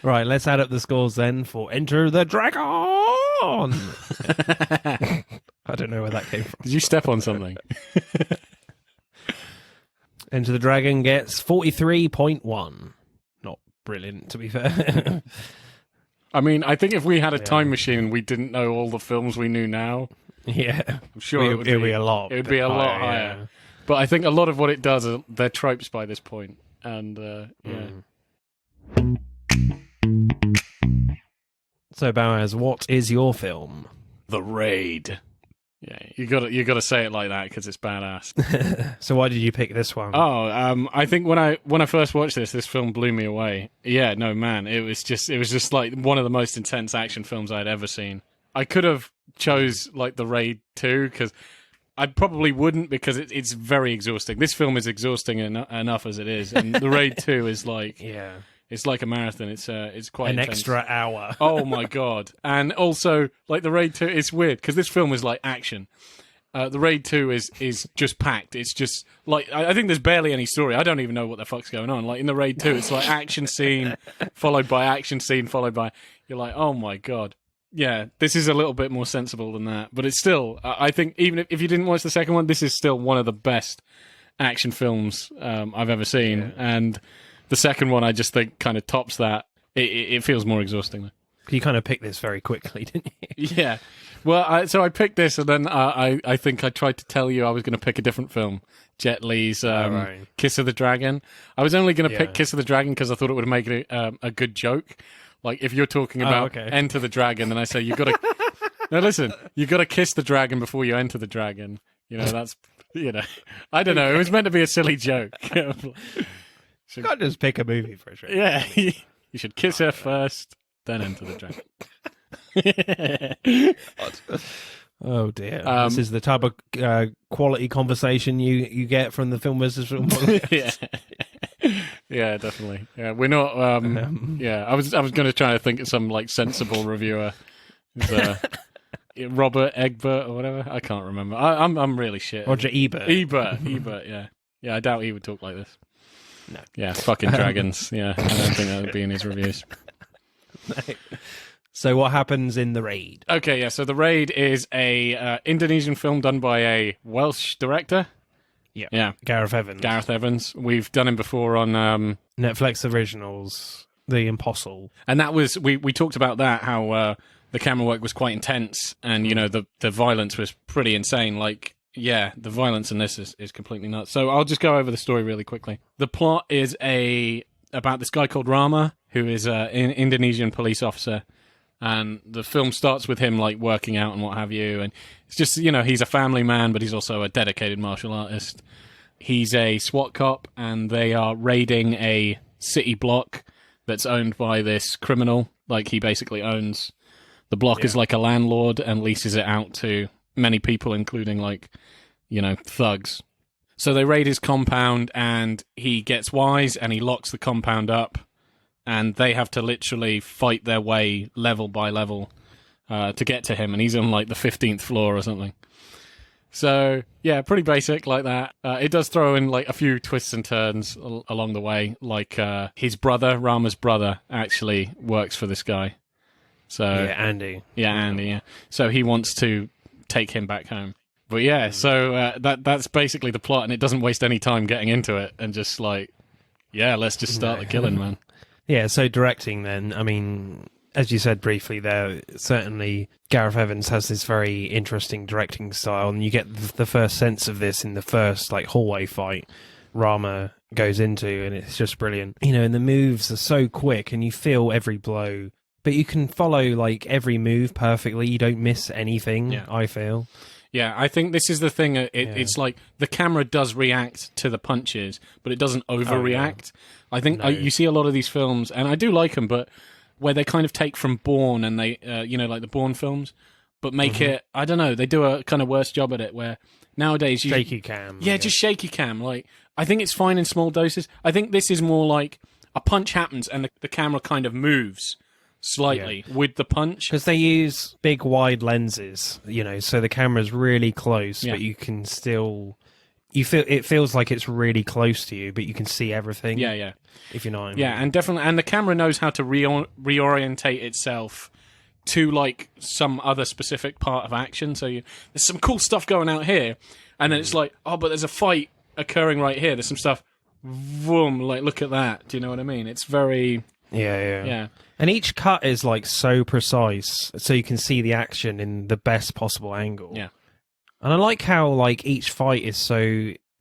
Speaker 1: Right, let's add up the scores then for Enter the Dragon. I don't know where that came from.
Speaker 2: Did you step on something?
Speaker 1: Enter the Dragon gets 43.1. Not brilliant, to be fair.
Speaker 2: I mean, I think if we had a time machine and we didn't know all the films we knew now, I'm sure it would be
Speaker 1: a lot.
Speaker 2: It would be a lot higher. Yeah. But I think a lot of what it does, they're tropes by this point, and
Speaker 1: So, Bowers, what is your film?
Speaker 2: The Raid. Yeah, you got to say it like that because it's badass.
Speaker 1: So, why did you pick this one?
Speaker 2: Oh, I think when I first watched this film blew me away. Yeah, no man, it was just like one of the most intense action films I'd ever seen. I could have chose like The Raid 2 because I probably wouldn't because it's very exhausting. This film is exhausting enough as it is, and The Raid 2 is like it's like a marathon. It's quite
Speaker 1: an
Speaker 2: intense.
Speaker 1: Extra hour.
Speaker 2: Oh my god! And also like The Raid 2, it's weird because this film is like action. The Raid 2 is just packed. It's just like I think there's barely any story. I don't even know what the fuck's going on. Like in The Raid 2, it's like action scene followed by action scene followed by. You're like, oh my god. Yeah, this is a little bit more sensible than that, but it's still. I think even if you didn't watch the second one, this is still one of the best action films I've ever seen. Yeah. And the second one, I just think, kind of tops that. It feels more exhausting though.
Speaker 1: You kind of picked this very quickly, didn't you?
Speaker 2: Yeah. Well, so I picked this, and then I think I tried to tell you I was going to pick a different film, Jet Li's Kiss of the Dragon. I was only going to pick Kiss of the Dragon because I thought it would make it a good joke. Like, if you're talking about Enter the Dragon, then I say, you got to... No, listen, you got to kiss the dragon before you enter the dragon. You know, that's... I don't know. It was meant to be a silly joke.
Speaker 1: You can't just pick a movie for a joke.
Speaker 2: Yeah, you should kiss her first, then enter the dragon.
Speaker 1: Oh dear! This is the type of quality conversation you get from the Film versus Film podcast.
Speaker 2: Yeah, definitely. Yeah, we're not. I was going to try to think of some like sensible reviewer, Robert Egbert or whatever. I can't remember. I'm really shit.
Speaker 1: Roger Ebert.
Speaker 2: Ebert. Yeah. I doubt he would talk like this. No. Yeah, fucking dragons. Yeah, I don't think that would be in his reviews.
Speaker 1: No. So what happens in The Raid?
Speaker 2: Okay, yeah. So The Raid is a Indonesian film done by a Welsh director. Yeah.
Speaker 1: Gareth Evans. We've done him before on Netflix originals, The Impossible.
Speaker 2: And that was we talked about that, how the camera work was quite intense, and the violence was pretty insane. Like, yeah, the violence in this is completely nuts. So I'll just go over the story really quickly. The plot is about this guy called Rama, who is an Indonesian police officer. And the film starts with him like working out and what have you, and it's just he's a family man, but he's also a dedicated martial artist. He's a SWAT cop, and they are raiding a city block that's owned by this criminal. Like, he basically owns the block as like a landlord and leases it out to many people, including like thugs. So they raid his compound, and he gets wise and he locks the compound up. And they have to literally fight their way level by level to get to him. And he's on like the 15th floor or something. So, yeah, pretty basic like that. It does throw in like a few twists and turns along the way. Like his brother, Rama's brother, actually works for this guy. So
Speaker 1: Andy.
Speaker 2: Yeah, Andy, yeah. So he wants to take him back home. But yeah, so that's basically the plot. And it doesn't waste any time getting into it and just like... yeah, let's just start the killing, man.
Speaker 1: Yeah, so directing then, I mean, as you said briefly there, certainly Gareth Evans has this very interesting directing style, and you get the first sense of this in the first like hallway fight Rama goes into, and it's just brilliant. You know, and the moves are so quick, and you feel every blow, but you can follow like every move perfectly. You don't miss anything, I feel.
Speaker 2: Yeah, I think this is the thing. It's like the camera does react to the punches, but it doesn't overreact. I think you see a lot of these films, and I do like them, but where they kind of take from Bourne and they, like the Bourne films, but make it, I don't know, they do a kind of worse job at it, where nowadays you...
Speaker 1: Shaky cam.
Speaker 2: Yeah, just shaky cam. Like, I think it's fine in small doses. I think this is more like a punch happens and the camera kind of moves slightly with the punch.
Speaker 1: Because they use big wide lenses, you know, so the camera's really close, but you can still... it feels like it's really close to you, but you can see everything.
Speaker 2: Yeah.
Speaker 1: If you know what I mean.
Speaker 2: Yeah, and definitely, and the camera knows how to reorientate itself to like some other specific part of action. So there's some cool stuff going out here, and then it's like, oh, but there's a fight occurring right here. There's some stuff. Boom! Like, look at that. Do you know what I mean? It's very. Yeah.
Speaker 1: And each cut is like so precise, so you can see the action in the best possible angle.
Speaker 2: Yeah.
Speaker 1: And I like how like each fight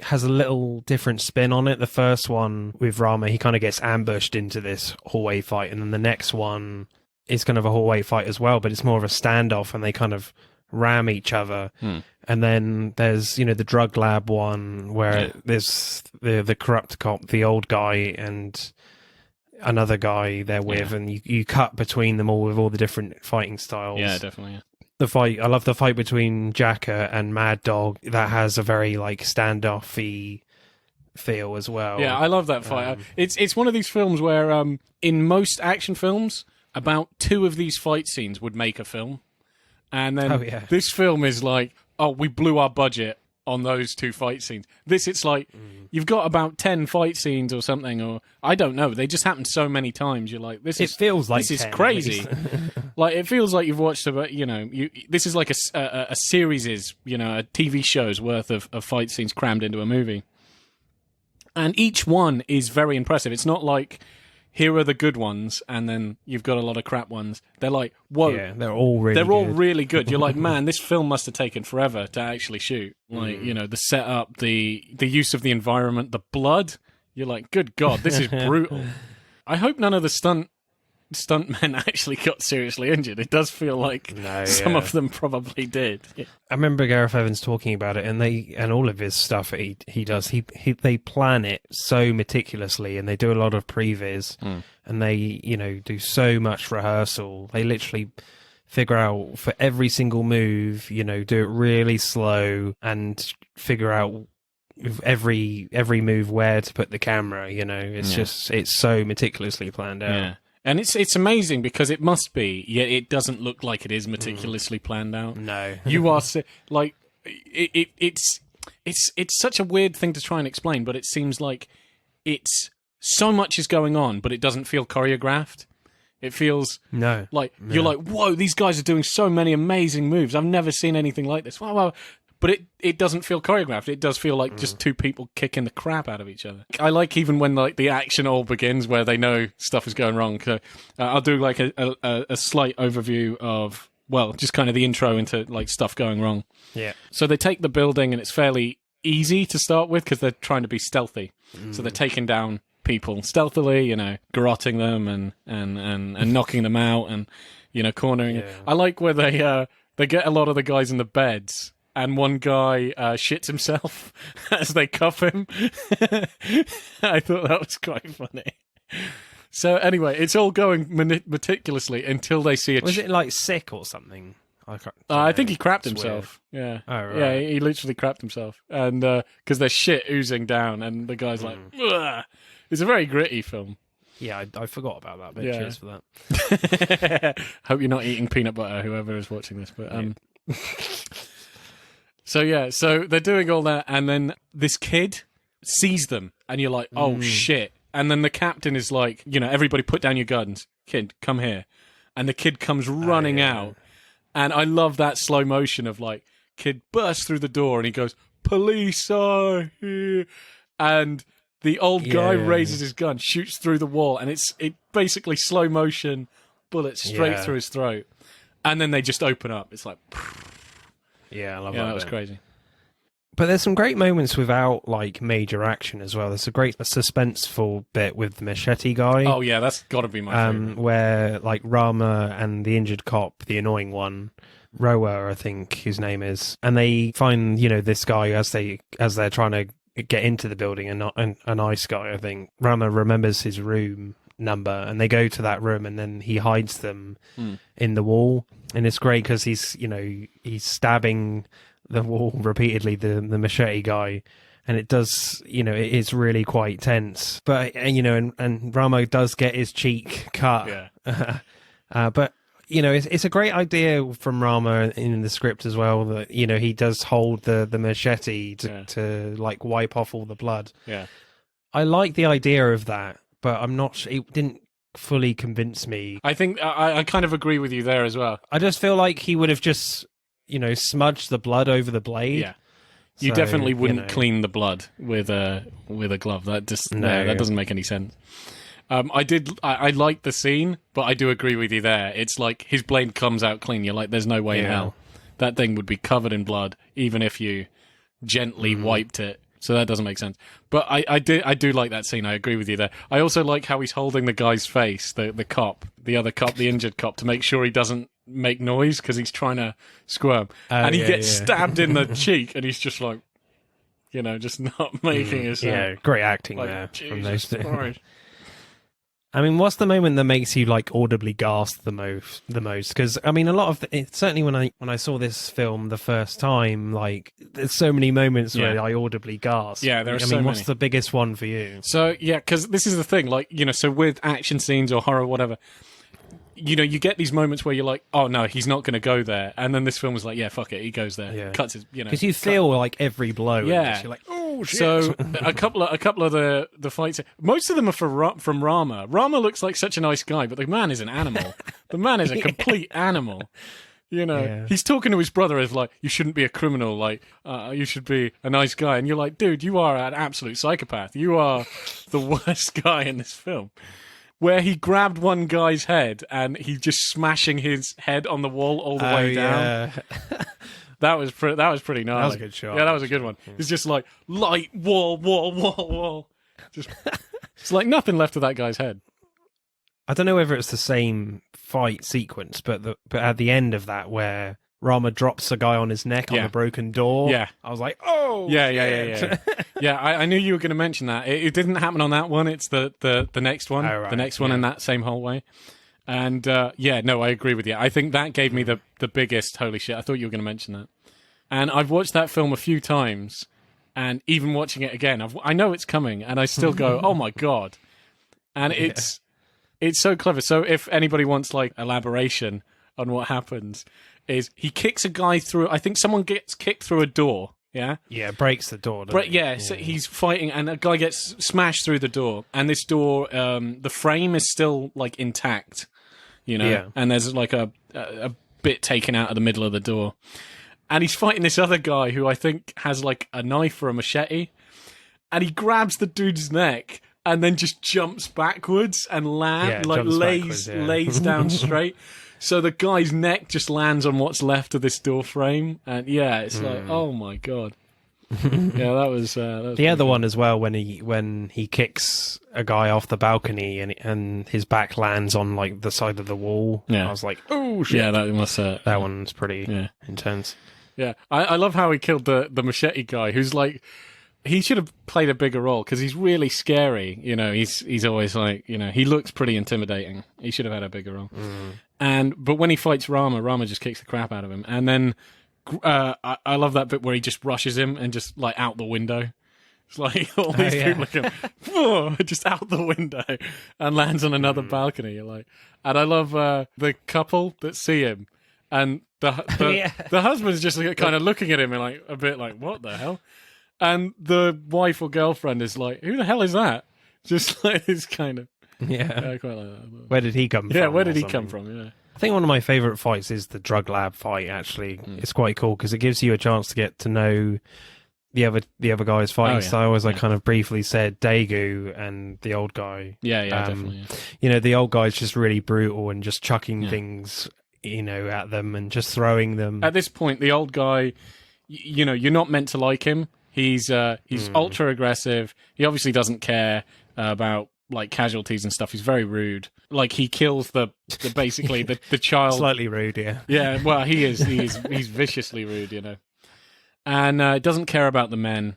Speaker 1: has a little different spin on it. The first one with Rama, he kind of gets ambushed into this hallway fight, and then the next one is kind of a hallway fight as well, but it's more of a standoff, and they kind of ram each other. And then there's, the drug lab one where there's the corrupt cop, the old guy, and another guy they're with, and you cut between them all with all the different fighting styles.
Speaker 2: Yeah, definitely. Yeah.
Speaker 1: I love the fight between Jacka and Mad Dog. That has a very like standoffy feel as well.
Speaker 2: Yeah, I love that fight. It's one of these films where in most action films, about 2 of these fight scenes would make a film. And then this film is like, oh, we blew our budget on those 2 fight scenes. It's like, you've got about 10 fight scenes or something, or I don't know. They just happen so many times. You're like, this is crazy. Like, it feels like you've watched about, this is like a series, a TV show's worth of fight scenes crammed into a movie. And each one is very impressive. It's not like, here are the good ones, and then you've got a lot of crap ones. They're like, whoa.
Speaker 1: Yeah, they're all really good.
Speaker 2: All really good. You're like, man, this film must have taken forever to actually shoot. Like, the setup, the use of the environment, the blood. You're like, good God, this is brutal. I hope none of the stuntmen actually got seriously injured. It does feel like some of them probably did. Yeah.
Speaker 1: I remember Gareth Evans talking about it, and all of his stuff he does. They plan it so meticulously, and they do a lot of previs, and they do so much rehearsal. They literally figure out for every single move, do it really slow and figure out every move where to put the camera. It's so meticulously planned out.
Speaker 2: Yeah. And it's amazing because it must be, yet it doesn't look like it is meticulously planned out.
Speaker 1: No,
Speaker 2: you are like it's such a weird thing to try and explain, but it seems like it's so much is going on, but it doesn't feel choreographed. It feels like you're like, whoa, these guys are doing so many amazing moves. I've never seen anything like this. Wow. But it doesn't feel choreographed. It does feel like just 2 people kicking the crap out of each other. I like even when like the action all begins where they know stuff is going wrong. So, I'll do like a slight overview of, just kind of the intro into like stuff going wrong.
Speaker 1: Yeah.
Speaker 2: So they take the building and it's fairly easy to start with because they're trying to be stealthy. So they're taking down people stealthily, garroting them and knocking them out and, cornering. Yeah. I like where they get a lot of the guys in the beds. And one guy shits himself as they cuff him. I thought that was quite funny. So anyway, it's all going meticulously until they see
Speaker 1: Was it like sick or something?
Speaker 2: I think he crapped himself. Weird. Yeah. Oh, right. Yeah, he literally crapped himself. And because there's shit oozing down and the guy's like, ugh. It's a very gritty film.
Speaker 1: Yeah, I forgot about that bit. Yeah. Cheers for
Speaker 2: that. Hope you're not eating peanut butter, whoever is watching this. But So they're doing all that, and then this kid sees them, and you're like, oh, shit. And then the captain is like, everybody put down your guns. Kid, come here. And the kid comes running out. And I love that slow motion of, like, kid bursts through the door, and he goes, police are here. And the old guy
Speaker 1: Yeah.
Speaker 2: raises his gun, shoots through the wall, and it basically slow motion bullets straight through his throat. And then they just open up. It's like,
Speaker 1: Yeah, I love
Speaker 2: yeah,
Speaker 1: that
Speaker 2: that was
Speaker 1: bit.
Speaker 2: crazy.
Speaker 1: But there's some great moments without like major action as well. There's a great suspenseful bit with the machete guy.
Speaker 2: Oh yeah, that's got to be my favorite.
Speaker 1: Where like Rama and the injured cop, the annoying one, Roa, I think his name is, and they find this guy as they're trying to get into the building, and not a nice guy. I think Rama remembers his room number, and they go to that room, and then he hides them in the wall, and it's great because he's stabbing the wall repeatedly, the machete guy, and it does, it is really quite tense. But and Ramo does get his cheek cut.
Speaker 2: Yeah.
Speaker 1: But it's a great idea from Rama in the script as well that he does hold the machete to like wipe off all the blood.
Speaker 2: Yeah.
Speaker 1: I like the idea of that, but I'm not. It didn't fully convince me.
Speaker 2: I think I kind of agree with you there as well.
Speaker 1: I just feel like he would have just smudged the blood over the blade.
Speaker 2: Yeah. You
Speaker 1: So,
Speaker 2: definitely wouldn't clean the blood with a glove. That just that doesn't make any sense. I liked the scene, but I do agree with you there. It's like his blade comes out clean. You're like, there's no way in hell that thing would be covered in blood, even if you gently wiped it. So that doesn't make sense. But I do like that scene. I agree with you there. I also like how he's holding the guy's face, the cop, the other cop, the injured cop, to make sure he doesn't make noise because he's trying to squirm. And he gets stabbed in the cheek, and he's just like, just not making a sound.
Speaker 1: Yeah, great acting
Speaker 2: Like,
Speaker 1: there from
Speaker 2: Jesus
Speaker 1: those two.
Speaker 2: Christ.
Speaker 1: I mean, what's the moment that makes you like audibly gasp the most? Because I mean, a lot of certainly when I saw this film the first time, like there's so many moments where I audibly gasp.
Speaker 2: Yeah, there are
Speaker 1: I
Speaker 2: so
Speaker 1: mean, what's
Speaker 2: many.
Speaker 1: the biggest one for you?
Speaker 2: So, yeah, because this is the thing, like, so with action scenes or horror, whatever, you get these moments where you're like, oh, no, he's not going to go there. And then this film was like, yeah, fuck it, he goes there.
Speaker 1: Yeah.
Speaker 2: Cuts his,
Speaker 1: Because you feel like every blow.
Speaker 2: Yeah.
Speaker 1: You're like, oh, shit.
Speaker 2: So a couple of the fights, most of them are from Rama. Rama looks like such a nice guy, but the man is an animal. The man is a complete animal. He's talking to his brother as like, you shouldn't be a criminal, like, you should be a nice guy. And you're like, dude, you are an absolute psychopath. You are the worst guy in this film. Where he grabbed one guy's head and he's just smashing his head on the wall all the way down.
Speaker 1: Yeah.
Speaker 2: That was pretty gnarly.
Speaker 1: That was a good shot.
Speaker 2: Yeah, that was a good one. It's just like light wall. Just it's like nothing left of that guy's head.
Speaker 1: I don't know whether it's the same fight sequence, but at the end of that, where Rama drops a guy on his neck on the broken door.
Speaker 2: Yeah.
Speaker 1: I was like, oh,
Speaker 2: yeah. Yeah, I knew you were going to mention that. It didn't happen on that one. It's the next one.
Speaker 1: Oh, right.
Speaker 2: The next one in that same hallway. And I agree with you. I think that gave me the biggest holy shit. I thought you were going to mention that. And I've watched that film a few times, and even watching it again, I know it's coming, and I still go, oh my God. And it's so clever. So if anybody wants like elaboration on what happens, is he kicks a guy through, I think someone gets kicked through a door. Yeah?
Speaker 1: Yeah, breaks the door. Doesn't
Speaker 2: Yeah, so he's fighting, and a guy gets smashed through the door. And this door, the frame is still, like, intact,
Speaker 1: Yeah.
Speaker 2: And there's, like, a bit taken out of the middle of the door. And he's fighting this other guy who I think has, like, a knife or a machete. And he grabs the dude's neck and then just jumps backwards and lays down straight. So the guy's neck just lands on what's left of this door frame, and it's like, oh my God. That was
Speaker 1: the other one as well, when he kicks a guy off the balcony and his back lands on like the side of the wall.
Speaker 2: Yeah.
Speaker 1: I was like, oh shit.
Speaker 2: Yeah, that must
Speaker 1: that one's pretty intense.
Speaker 2: Yeah, I love how he killed the machete guy, who's like, he should have played a bigger role because he's really scary. He's always like, he looks pretty intimidating. He should have had a bigger role. But when he fights Rama just kicks the crap out of him. And then I love that bit where he just rushes him and just like out the window. It's like all these people go, just out the window and lands on another balcony. You're like, and I love the couple that see him, and the husband's just like, kind of looking at him and like a bit like, what the hell? And the wife or girlfriend is like, who the hell is that? Just like this kind of.
Speaker 1: Yeah.
Speaker 2: I quite like that.
Speaker 1: Where did he come from?
Speaker 2: Yeah, where did he come from? Yeah.
Speaker 1: I think one of my favourite fights is the drug lab fight, actually. It's quite cool because it gives you a chance to get to know, the other guy's fighting
Speaker 2: Oh, yeah.
Speaker 1: style, as I
Speaker 2: Yeah.
Speaker 1: kind of briefly said, Daegu and the old guy.
Speaker 2: Yeah, definitely. Yeah.
Speaker 1: You know, the old guy's just really brutal and just chucking
Speaker 2: Yeah.
Speaker 1: things, you know, at them and just throwing them.
Speaker 2: At this point, the old guy, you know, you're not meant to like him. He's ultra aggressive. He obviously doesn't care about like casualties and stuff. He's very rude. Like he kills the basically the child.
Speaker 1: Slightly rude, yeah.
Speaker 2: Yeah, well, he's viciously rude, you know, and doesn't care about the men.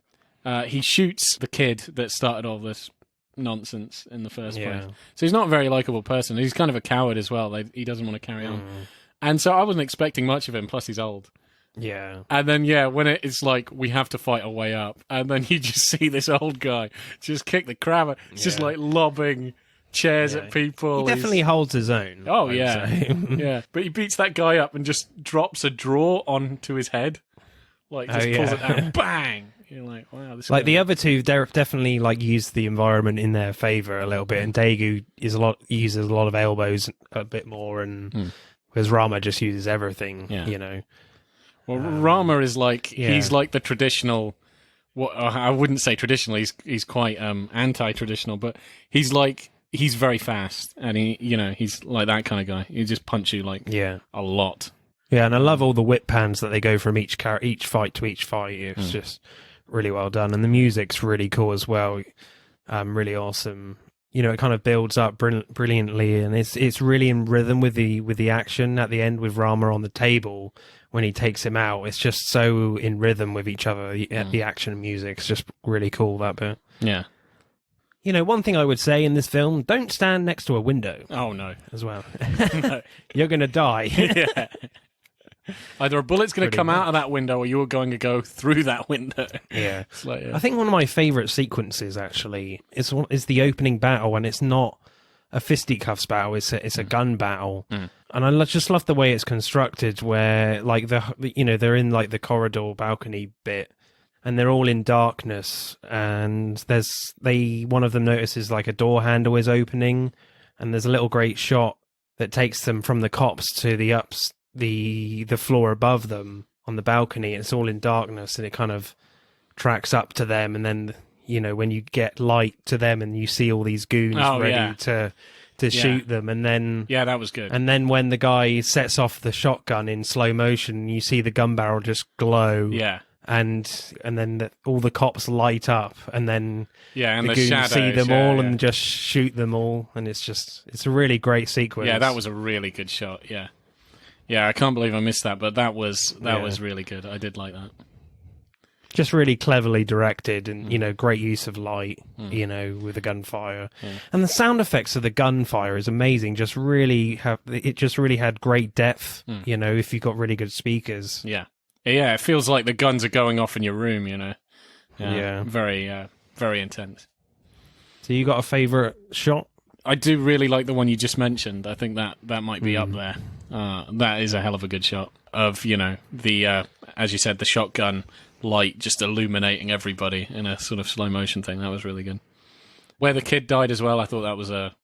Speaker 2: He shoots the kid that started all this nonsense in the first place. So he's not a very likable person. He's kind of a coward as well. He doesn't want to carry on, and so I wasn't expecting much of him. Plus, he's old.
Speaker 1: Yeah.
Speaker 2: And then, when it's like, we have to fight our way up, and then you just see this old guy just kick the crap out. It's just like lobbing chairs at people.
Speaker 1: He definitely holds his own.
Speaker 2: Oh, yeah. Yeah. But he beats that guy up and just drops a drawer onto his head. Like, just pulls it out. Bang! You're like, wow. This
Speaker 1: like, the other two, they're definitely, like, use the environment in their favour a little bit, and Daegu uses a lot of elbows a bit more, and whereas Rama just uses everything, you know.
Speaker 2: Well, Rama is like, he's like the traditional, I wouldn't say traditional, he's quite anti-traditional, but he's very fast, and he's like that kind of guy. He just punch you like a lot.
Speaker 1: Yeah, and I love all the whip pans that they go from each fight to each fight. It's just really well done, and the music's really cool as well. Really awesome. You know, it kind of builds up brilliantly, and it's really in rhythm with the action at the end with Rama on the table when he takes him out. It's just so in rhythm with each other. The action and music, it's just really cool, that bit.
Speaker 2: Yeah.
Speaker 1: You know, one thing I would say in this film: don't stand next to a window.
Speaker 2: Oh no,
Speaker 1: as well.
Speaker 2: No.
Speaker 1: You're gonna die.
Speaker 2: Yeah. Either a bullet's going to come out of that window, or you're going to go through that window.
Speaker 1: Yeah.
Speaker 2: Like,
Speaker 1: I think one of my favourite sequences actually is the opening battle, and it's not a fisticuffs battle; it's a gun battle, and I just love the way it's constructed, where like they're in like the corridor balcony bit, and they're all in darkness, and one of them notices like a door handle is opening, and there's a little great shot that takes them from the cops to the floor above them on the balcony. It's all in darkness, and it kind of tracks up to them, and then when you get light to them and you see all these goons ready to shoot them, and then
Speaker 2: that was good.
Speaker 1: And then when the guy sets off the shotgun in slow motion, you see the gun barrel just glow, and then all the cops light up, and then
Speaker 2: and
Speaker 1: the
Speaker 2: goons
Speaker 1: shadows, see them all and
Speaker 2: just
Speaker 1: shoot them all, and it's a really great sequence.
Speaker 2: That was a really good shot. Yeah, I can't believe I missed that, but that was really good. I did like that.
Speaker 1: Just really cleverly directed, and great use of light, with the gunfire, and the sound effects of the gunfire is amazing. It just really had great depth. If you've got really good speakers.
Speaker 2: Yeah, it feels like the guns are going off in your room. Very, very intense.
Speaker 1: So you got a favorite shot?
Speaker 2: I do really like the one you just mentioned. I think that might be up there. That is a hell of a good shot of, the, as you said, the shotgun light just illuminating everybody in a sort of slow motion thing. That was really good. Where the kid died as well, I thought that was a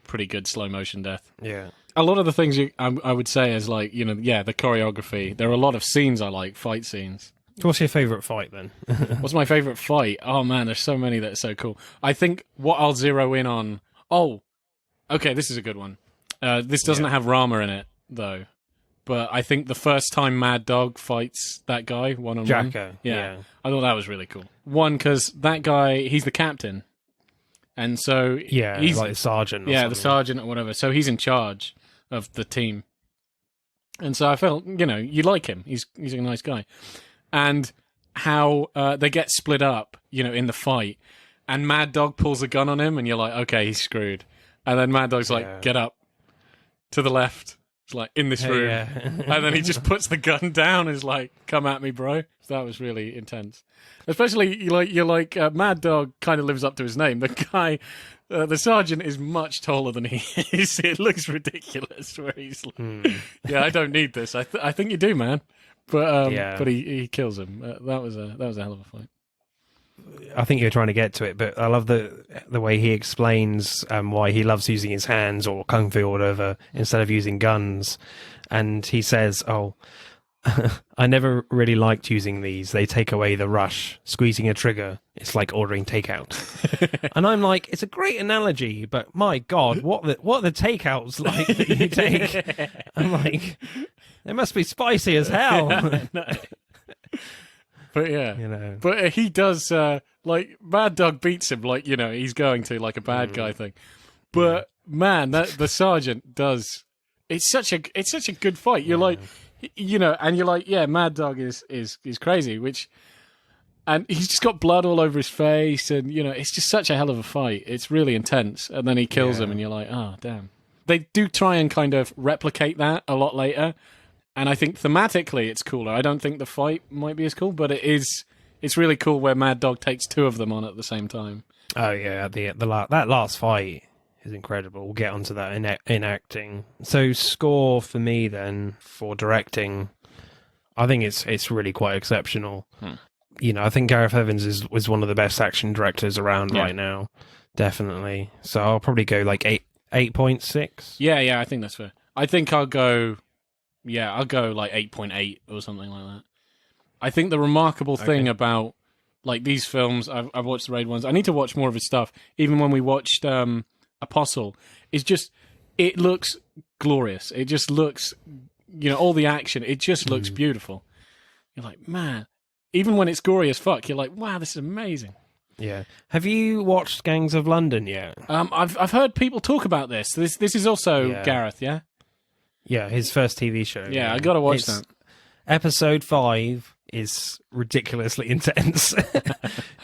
Speaker 2: pretty good slow motion death.
Speaker 1: Yeah.
Speaker 2: A lot of the things I would say is like, the choreography. There are a lot of scenes I like, fight scenes.
Speaker 1: What's your favourite fight then?
Speaker 2: What's my favourite fight? Oh man, there's so many that are so cool. I think what I'll zero in on... Oh, okay, this is a good one. This doesn't have Rama in it, though. But I think the first time Mad Dog fights that guy one-on-one...
Speaker 1: Jacko, yeah.
Speaker 2: I thought that was really cool. One, because that guy, he's the captain. And so...
Speaker 1: Yeah, he's like the sergeant.
Speaker 2: The sergeant or whatever. So he's in charge of the team. And so I felt, you like him. He's a nice guy. And how they get split up, in the fight. And Mad Dog pulls a gun on him, and you're like, okay, he's screwed. And then Mad Dog's like, get up to the left. It's like, in this room.
Speaker 1: Yeah.
Speaker 2: And then he just puts the gun down and is like, come at me, bro. So that was really intense. Especially, you're like Mad Dog kind of lives up to his name. The guy, the sergeant is much taller than he is. It looks ridiculous where he's like, I don't need this. I think you do, man. But he kills him. That was a hell of a fight.
Speaker 1: I think you're trying to get to it, but I love the way he explains why he loves using his hands or kung fu or whatever instead of using guns. And he says, I never really liked using these. They take away the rush. Squeezing a trigger, it's like ordering takeout. And I'm like, it's a great analogy, but my God, what are the takeouts like that you take? I'm like, they must be spicy as hell.
Speaker 2: No. But yeah,
Speaker 1: You know.
Speaker 2: but he does like Mad Dog beats him like he's going to like a bad guy thing. But man, the sergeant does. It's such a good fight. You're like, and you're like, yeah, Mad Dog is crazy. And he's just got blood all over his face, and it's just such a hell of a fight. It's really intense, and then he kills him, and you're like, oh damn. They do try and kind of replicate that a lot later. And I think thematically it's cooler. I don't think the fight might be as cool, but it's really cool where Mad Dog takes two of them on at the same time.
Speaker 1: Oh yeah, that last fight is incredible. We'll get onto that in acting. So score for me then for directing, I think it's really quite exceptional. I think Gareth Evans was one of the best action directors around right now, definitely. So I'll probably go like 8.6.
Speaker 2: Yeah, I think that's fair. I think I'll go like 8.8 or something like that. I think the remarkable thing about like these films, I've watched the Raid ones. I need to watch more of his stuff. Even when we watched Apostle, is just it looks glorious. It just looks, all the action. It just looks beautiful. You're like, man. Even when it's gory as fuck, you're like, wow, this is amazing.
Speaker 1: Yeah. Have you watched Gangs of London yet?
Speaker 2: I've heard people talk about this. This is also Gareth, yeah.
Speaker 1: Yeah, his first TV show.
Speaker 2: Yeah, I gotta watch that.
Speaker 1: Episode 5 is ridiculously intense.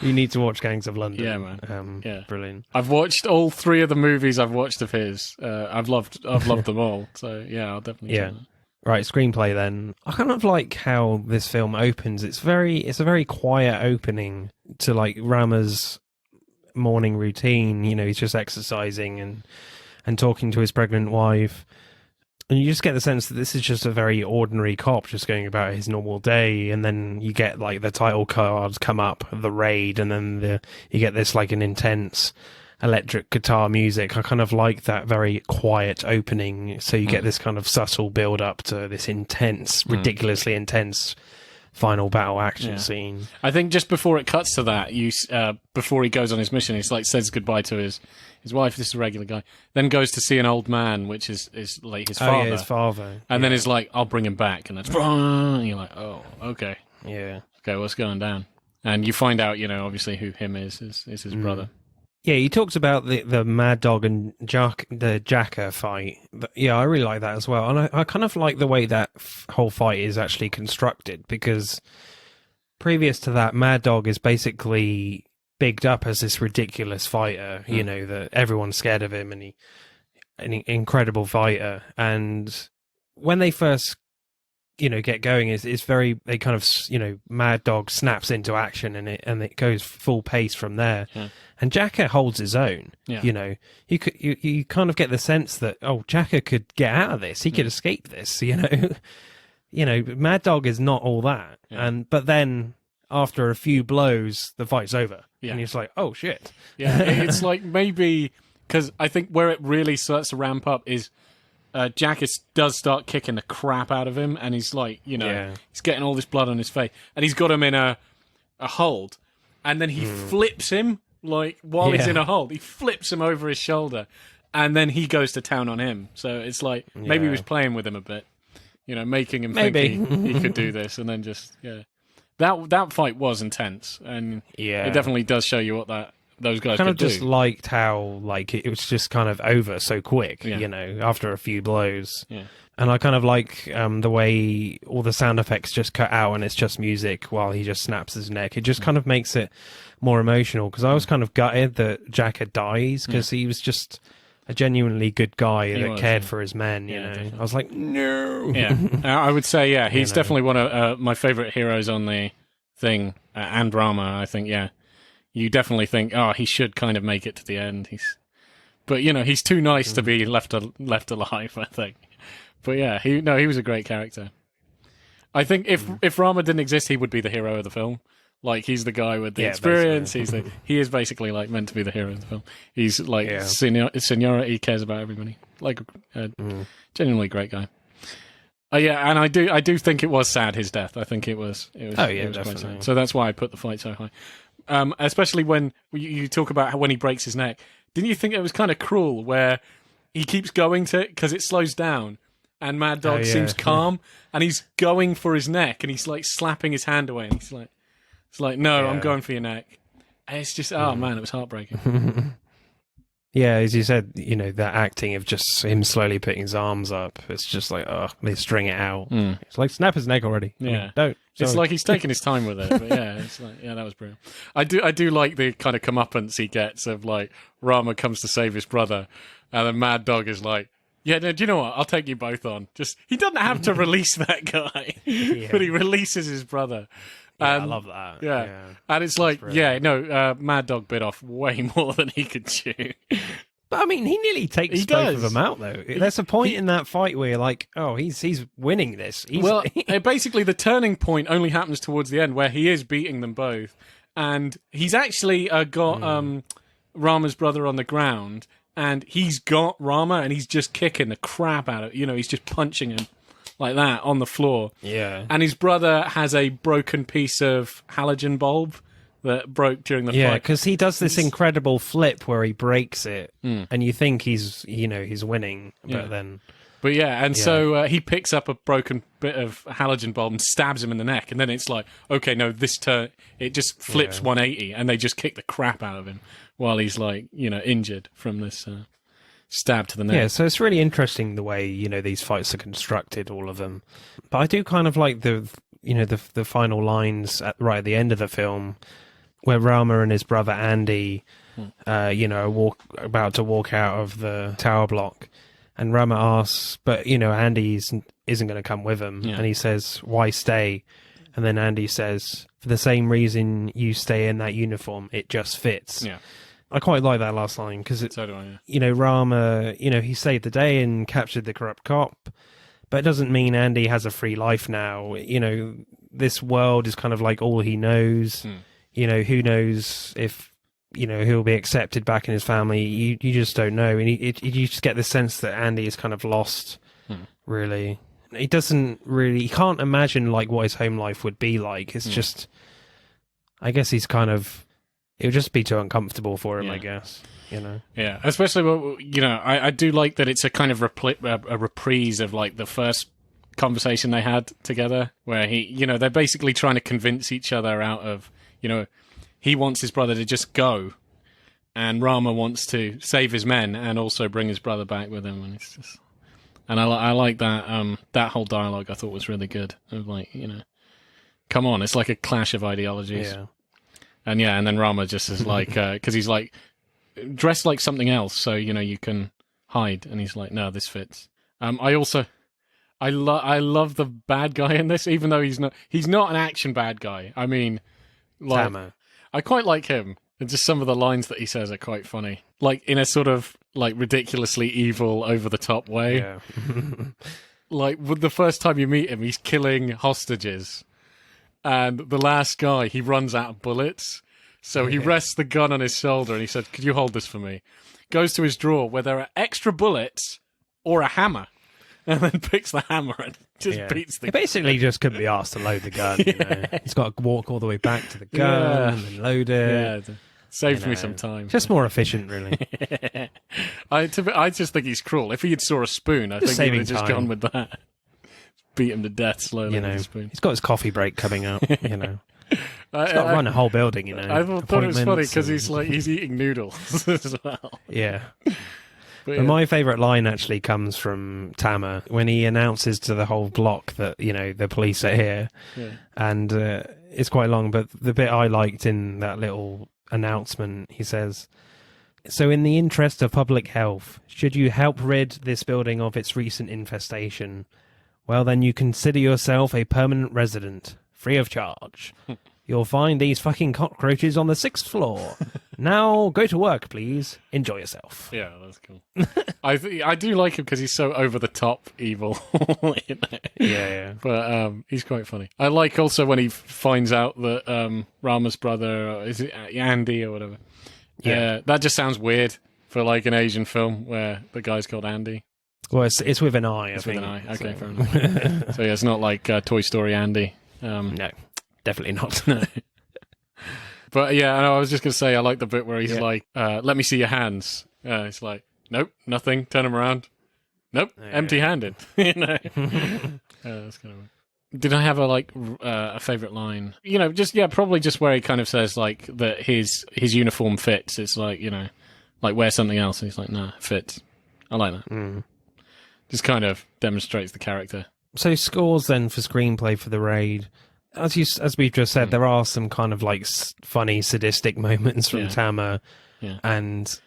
Speaker 1: You need to watch Gangs of London.
Speaker 2: Yeah, man.
Speaker 1: Brilliant.
Speaker 2: I've watched all 3 of the movies I've watched of his. I've loved them all. So yeah, I'll definitely.
Speaker 1: Yeah. Right, screenplay then. I kind of like how this film opens. It's a very quiet opening to like Rama's morning routine. He's just exercising and talking to his pregnant wife. And you just get the sense that this is just a very ordinary cop just going about his normal day. And then you get like the title cards come up, the raid, and then you get this like an intense electric guitar music. I kind of like that very quiet opening. So you get this kind of subtle build up to this intense, ridiculously intense final battle action scene.
Speaker 2: I think just before it cuts to that, before he goes on his mission, he's like says goodbye to his wife. This is a regular guy. Then goes to see an old man, which is like his father.
Speaker 1: Oh, yeah, his father.
Speaker 2: And then he's like, I'll bring him back. And that's and you're like, oh, okay.
Speaker 1: Yeah.
Speaker 2: Okay, what's going down? And you find out, obviously who him is his brother.
Speaker 1: Yeah, he talks about the Mad Dog and the Jacker fight. Yeah, I really like that as well. And I kind of like the way that whole fight is actually constructed, because previous to that, Mad Dog is basically bigged up as this ridiculous fighter, that everyone's scared of him, and he an incredible fighter. And when they first get going, it's very, they kind of Mad Dog snaps into action, and it goes full pace from there. And Jacker holds his own. You kind of get the sense that Jacker could get out of this, he could escape this. Mad Dog is not all that. But then after a few blows, the fight's over, and you're just like, oh shit.
Speaker 2: It's like, maybe because I think where it really starts to ramp up is Jacker does start kicking the crap out of him, and he's like, he's getting all this blood on his face, and he's got him in a hold, and then he flips him, like, while he's in a hold. He flips him over his shoulder, and then he goes to town on him. So it's like, maybe he was playing with him a bit, making him think he could do this, and then just, That fight was intense, and it definitely does show you what those guys
Speaker 1: kind
Speaker 2: could
Speaker 1: of just
Speaker 2: do.
Speaker 1: Liked how it was just kind of over so quick, after a few blows. And I kind of like the way all the sound effects just cut out and it's just music while he just snaps his neck. It just kind of makes it more emotional, because I was kind of gutted that Jacker dies, because he was just a genuinely good guy that cared for his men,
Speaker 2: Definitely.
Speaker 1: I was like, no.
Speaker 2: I would say, he's definitely one of my favorite heroes on the thing, and Rama, I think, you definitely think, he should kind of make it to the end. But he's too nice to be left alive, I think. But he was a great character. I think if Rama didn't exist, he would be the hero of the film. Like, he's the guy with the experience. He is basically like meant to be the hero of the film. He's like seniority, cares about everybody. Like a genuinely great guy. Yeah, and I do think it was sad, his death. I think it was.
Speaker 1: Oh yeah,
Speaker 2: it was quite
Speaker 1: definitely.
Speaker 2: sad. So that's why I put the fight so high. Especially when you talk about when he breaks his neck. Didn't you think it was kind of cruel where he keeps going to because it slows down and Mad Dog seems calm and he's going for his neck and he's like slapping his hand away and he's like, no, I'm going for your neck. And it's just, oh man, it was heartbreaking.
Speaker 1: Yeah, as you said, that acting of just him slowly putting his arms up, it's just like, they string it out. It's like, snap his neck already.
Speaker 2: Yeah.
Speaker 1: I mean, don't.
Speaker 2: It's like he's taking his time with it. But yeah, it's like, yeah, that was brilliant. I do like the kind of comeuppance he gets of like, Rama comes to save his brother, and then Mad Dog is like, yeah, no, do you know what? I'll take you both on. He doesn't have to release that guy, but he releases his brother.
Speaker 1: Yeah, I love that.
Speaker 2: Yeah. And it's like, Mad Dog bit off way more than he could chew.
Speaker 1: But I mean, he nearly takes both of them out, though. There's a point in that fight where you're like, oh, he's winning this.
Speaker 2: Basically, the turning point only happens towards the end where he is beating them both. And he's actually got Rama's brother on the ground, and he's got Rama, and he's just kicking the crap out of he's just punching him like that on the floor.
Speaker 1: Yeah.
Speaker 2: And his brother has a broken piece of halogen bulb that broke during the fight.
Speaker 1: Yeah, because he does this incredible flip where he breaks it, and you think he's winning, but then...
Speaker 2: But yeah, and so he picks up a broken bit of halogen bulb and stabs him in the neck, and then it's like, okay, no, this turn, it just flips 180, and they just kick the crap out of him while he's like, injured from this stab to the neck.
Speaker 1: Yeah, so it's really interesting the way, these fights are constructed, all of them. But I do kind of like the final lines right at the end of the film, where Rama and his brother Andy, are about to walk out of the tower block, and Rama asks, but Andy isn't going to come with him, and he says, "Why stay?" And then Andy says, "For the same reason you stay in that uniform, it just fits."
Speaker 2: Yeah,
Speaker 1: I quite like that last line because
Speaker 2: so do I,
Speaker 1: Rama, he saved the day and captured the corrupt cop, but it doesn't mean Andy has a free life now. This world is kind of like all he knows. Who knows if, he'll be accepted back in his family. You just don't know. And you just get the sense that Andy is kind of lost, really. He can't imagine like what his home life would be like. It's just, I guess it would just be too uncomfortable for him, I guess.
Speaker 2: Yeah, especially, I do like that it's a kind of a reprise of like the first conversation they had together where they're basically trying to convince each other out of, he wants his brother to just go, and Rama wants to save his men and also bring his brother back with him, and it's just, and I like that that whole dialogue. I thought was really good. Of like, come on, it's like a clash of ideologies. Yeah, and then Rama just is like, because he's like dressed like something else, so you can hide, and he's like, no, this fits. I love the bad guy in this, even though he's not an action bad guy. I mean, like,
Speaker 1: Tama.
Speaker 2: I quite like him, and just some of the lines that he says are quite funny, like in a sort of like ridiculously evil, over the top way.
Speaker 1: Yeah.
Speaker 2: Like the first time you meet him, he's killing hostages, and the last guy, he runs out of bullets, so he rests the gun on his shoulder, and he said, "Could you hold this for me?" Goes to his drawer where there are extra bullets or a hammer. And then picks the hammer and just beats the gun.
Speaker 1: He basically just couldn't be asked to load the gun. He's got to walk all the way back to the gun and then load it.
Speaker 2: Yeah, saves me some time.
Speaker 1: Just more efficient, really.
Speaker 2: I just think he's cruel. If he had saw a spoon, I think he would have just gone with that. Beat him to death slowly with a spoon.
Speaker 1: He's got his coffee break coming up, He's got to run a whole building,
Speaker 2: I thought it was funny because he's eating noodles as well.
Speaker 1: Yeah. But my favourite line actually comes from Tama when he announces to the whole block that, the police are here. Yeah. And it's quite long, but the bit I liked in that little announcement, he says, "So in the interest of public health, should you help rid this building of its recent infestation, well, then you consider yourself a permanent resident, free of charge. You'll find these fucking cockroaches on the 6th floor. Now go to work, please. Enjoy yourself."
Speaker 2: Yeah, that's cool. I do like him because he's so over the top evil.
Speaker 1: Yeah.
Speaker 2: But he's quite funny. I like also when he finds out that Rama's brother, is it Andy or whatever? Yeah, that just sounds weird for like an Asian film where the guy's called Andy.
Speaker 1: Well, it's with an I,
Speaker 2: It's
Speaker 1: I
Speaker 2: with
Speaker 1: think.
Speaker 2: an I. Okay, fair enough. So yeah, it's not like Toy Story Andy.
Speaker 1: No, definitely not.
Speaker 2: No. But yeah, I was just going to say, I like the bit where he's
Speaker 1: Yeah.
Speaker 2: like, let me see your hands. It's like, nope, nothing, turn them around. Nope,
Speaker 1: Yeah.
Speaker 2: empty-handed. You know? That's kind of... Did I have a favourite line? You know, probably just where he kind of says, like, that his uniform fits. It's like, you know, like, wear something else. And he's like, nah, it fits. I like that.
Speaker 1: Mm.
Speaker 2: Just kind of demonstrates the character.
Speaker 1: So scores then for screenplay for the raid. As we've just said, there are some kind of like funny, sadistic moments from
Speaker 2: Yeah.
Speaker 1: Tama,
Speaker 2: Yeah.
Speaker 1: and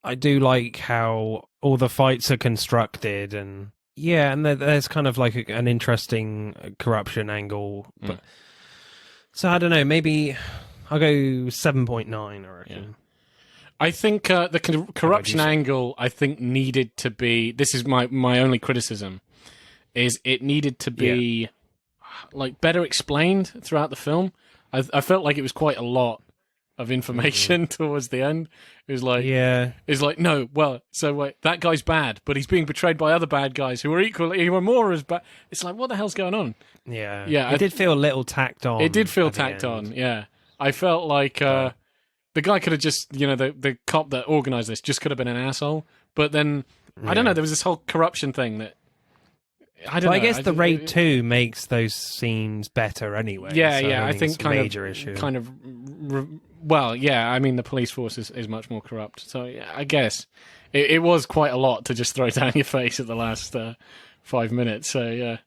Speaker 1: I do like how all the fights are constructed, and and there's kind of like an interesting corruption angle. But so I don't know, maybe I'll go 7.9. I reckon.
Speaker 2: Yeah. I think the corruption angle, I think, needed to be... This is my only criticism, is it needed to be like better explained throughout the film. I felt like it was quite a lot of information towards the end. It was like, it's like, no, well, so wait, that guy's bad, but he's being betrayed by other bad guys who are more as bad. It's like, what the hell's going on?
Speaker 1: Yeah.
Speaker 2: Yeah,
Speaker 1: It did feel a little tacked on.
Speaker 2: It did feel
Speaker 1: at the
Speaker 2: tacked
Speaker 1: end.
Speaker 2: on, yeah. I felt like the guy could have just, you know, the cop that organised this just could have been an asshole. But then, I don't know, there was this whole corruption thing that... I don't know.
Speaker 1: I guess the Raid 2 makes those scenes better anyway.
Speaker 2: Yeah,
Speaker 1: so
Speaker 2: yeah, I think
Speaker 1: it's a major issue.
Speaker 2: Well, yeah, I mean, the police force is much more corrupt. So yeah, I guess it was quite a lot to just throw down your face at the last 5 minutes. So yeah.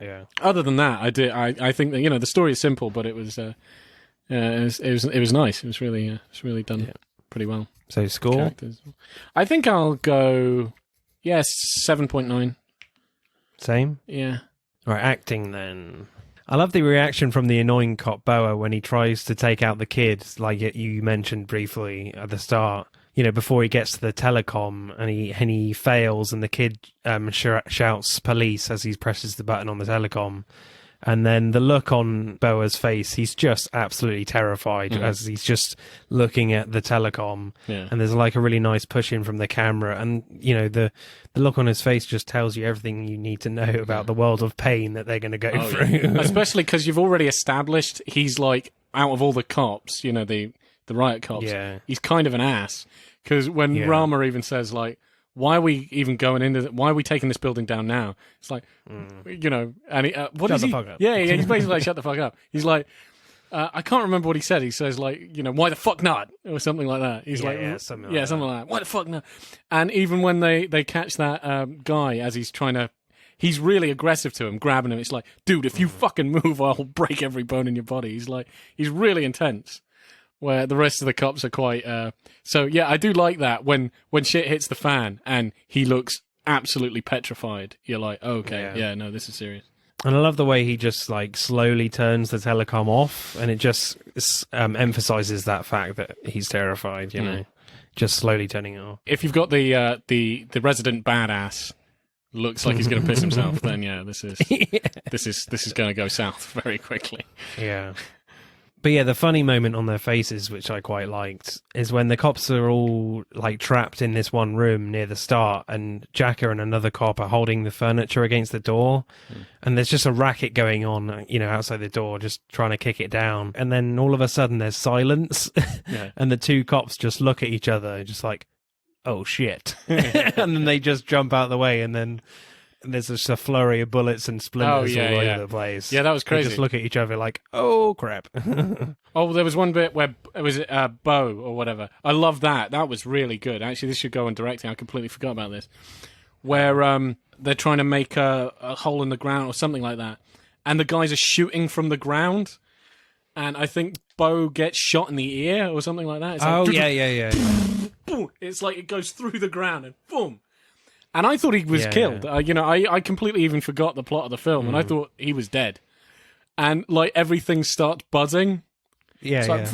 Speaker 1: Yeah.
Speaker 2: Other than that, I think that, you know, the story is simple, but it was nice. It was really done pretty well.
Speaker 1: So score?
Speaker 2: Characters. I think I'll go 7.9.
Speaker 1: Same?
Speaker 2: Yeah.
Speaker 1: Right, acting then. I love the reaction from the annoying cop Boa when he tries to take out the kid, like you mentioned briefly at the start. You know, before he gets to the telecom, and he fails, and the kid shouts police as he presses the button on the telecom. And then the look on Boa's face, he's just absolutely terrified as he's just looking at the telecom.
Speaker 2: Yeah.
Speaker 1: And there's like a really nice push in from the camera. And, you know, the look on his face just tells you everything you need to know about the world of pain that they're going to go through.
Speaker 2: Yeah. Especially because you've already established he's like, out of all the cops, you know, the riot cops, he's kind of an ass. Because when Rama even says, like, why are we even going into why are we taking this building down now? It's like, you know, and he, what is he?
Speaker 1: Shut the fuck up.
Speaker 2: Yeah, he's basically like, shut the fuck up. He's like, I can't remember what he said. He says, like, you know, why the fuck not? Or something like that. He's
Speaker 1: something like
Speaker 2: that. Why the fuck not? And even when they catch that guy as he's trying to, he's really aggressive to him, grabbing him. It's like, dude, if you fucking move, I'll break every bone in your body. He's really intense. Where the rest of the cops are quite... So, yeah, I do like that. When shit hits the fan and he looks absolutely petrified, you're like, oh, okay, yeah, no, this is serious.
Speaker 1: And I love the way he just, like, slowly turns the telecom off, and it just emphasizes that fact that he's terrified, you know, just slowly turning it off.
Speaker 2: If you've got the resident badass looks like he's going to piss himself, then, yeah, this is going to go south very quickly.
Speaker 1: Yeah. But yeah, the funny moment on their faces, which I quite liked, is when the cops are all like trapped in this one room near the start, and Jacka and another cop are holding the furniture against the door, and there's just a racket going on, you know, outside the door, just trying to kick it down. And then all of a sudden there's silence, and the two cops just look at each other, just like, oh shit. And then they just jump out of the way, and then there's just a flurry of bullets and splinters all over the place.
Speaker 2: Yeah, that was crazy.
Speaker 1: They just look at each other like, oh, crap.
Speaker 2: Oh, there was one bit where, was it Bo or whatever? I love that. That was really good. Actually, this should go on directing. I completely forgot about this. Where they're trying to make a hole in the ground or something like that. And the guys are shooting from the ground. And I think Bo gets shot in the ear or something like that. It's like,
Speaker 1: yeah.
Speaker 2: It's like it goes through the ground and boom. And I thought he was killed. You know, I completely even forgot the plot of the film, and I thought he was dead. And like everything starts buzzing.
Speaker 1: Yeah,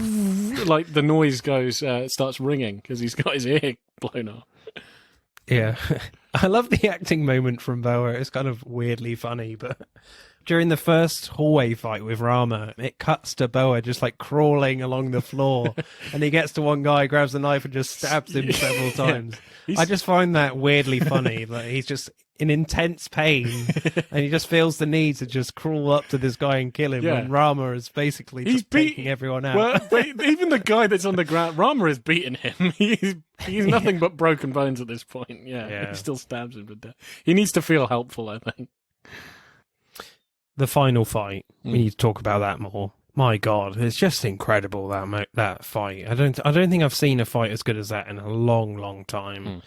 Speaker 2: like the noise goes, starts ringing because he's got his ear blown off.
Speaker 1: Yeah, I love the acting moment from Boa. It's kind of weirdly funny, but during the first hallway fight with Rama, it cuts to Boa just like crawling along the floor, and he gets to one guy, grabs the knife, and just stabs him several times. I just find that weirdly funny. That he's just in intense pain, and he just feels the need to just crawl up to this guy and kill him. When Rama is basically just taking everyone out.
Speaker 2: Well, but even the guy that's on the ground, Rama is beating him. He's nothing but broken bones at this point. Yeah, he still stabs him to death. He needs to feel helpful, I think.
Speaker 1: The final fight, we need to talk about that more. My God, it's just incredible, that fight. I don't think I've seen a fight as good as that in a long, long time.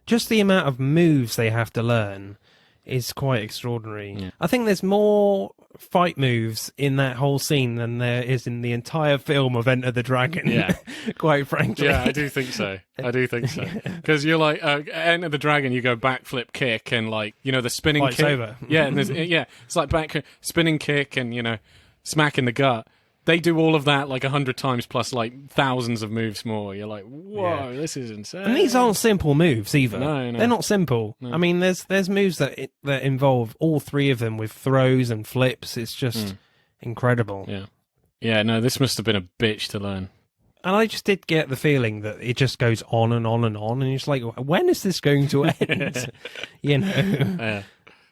Speaker 1: Just the amount of moves they have to learn is quite extraordinary. Yeah. I think there's more fight moves in that whole scene than there is in the entire film of Enter the Dragon. Yeah, quite frankly.
Speaker 2: Yeah, I do think so. Because you're like, Enter the Dragon, you go backflip kick and like, you know, the spinning
Speaker 1: Fight's
Speaker 2: kick.
Speaker 1: Over.
Speaker 2: Yeah, and it's like back spinning kick and, you know, smack in the gut. They do all of that like 100 times plus like thousands of moves more. You're like, whoa, this is insane.
Speaker 1: And these aren't simple moves either.
Speaker 2: No.
Speaker 1: They're not simple. No. I mean, there's moves that involve all three of them with throws and flips. It's just incredible.
Speaker 2: Yeah, no, this must have been a bitch to learn.
Speaker 1: And I just did get the feeling that it just goes on and on and on. And it's like, when is this going to end? You know? Yeah.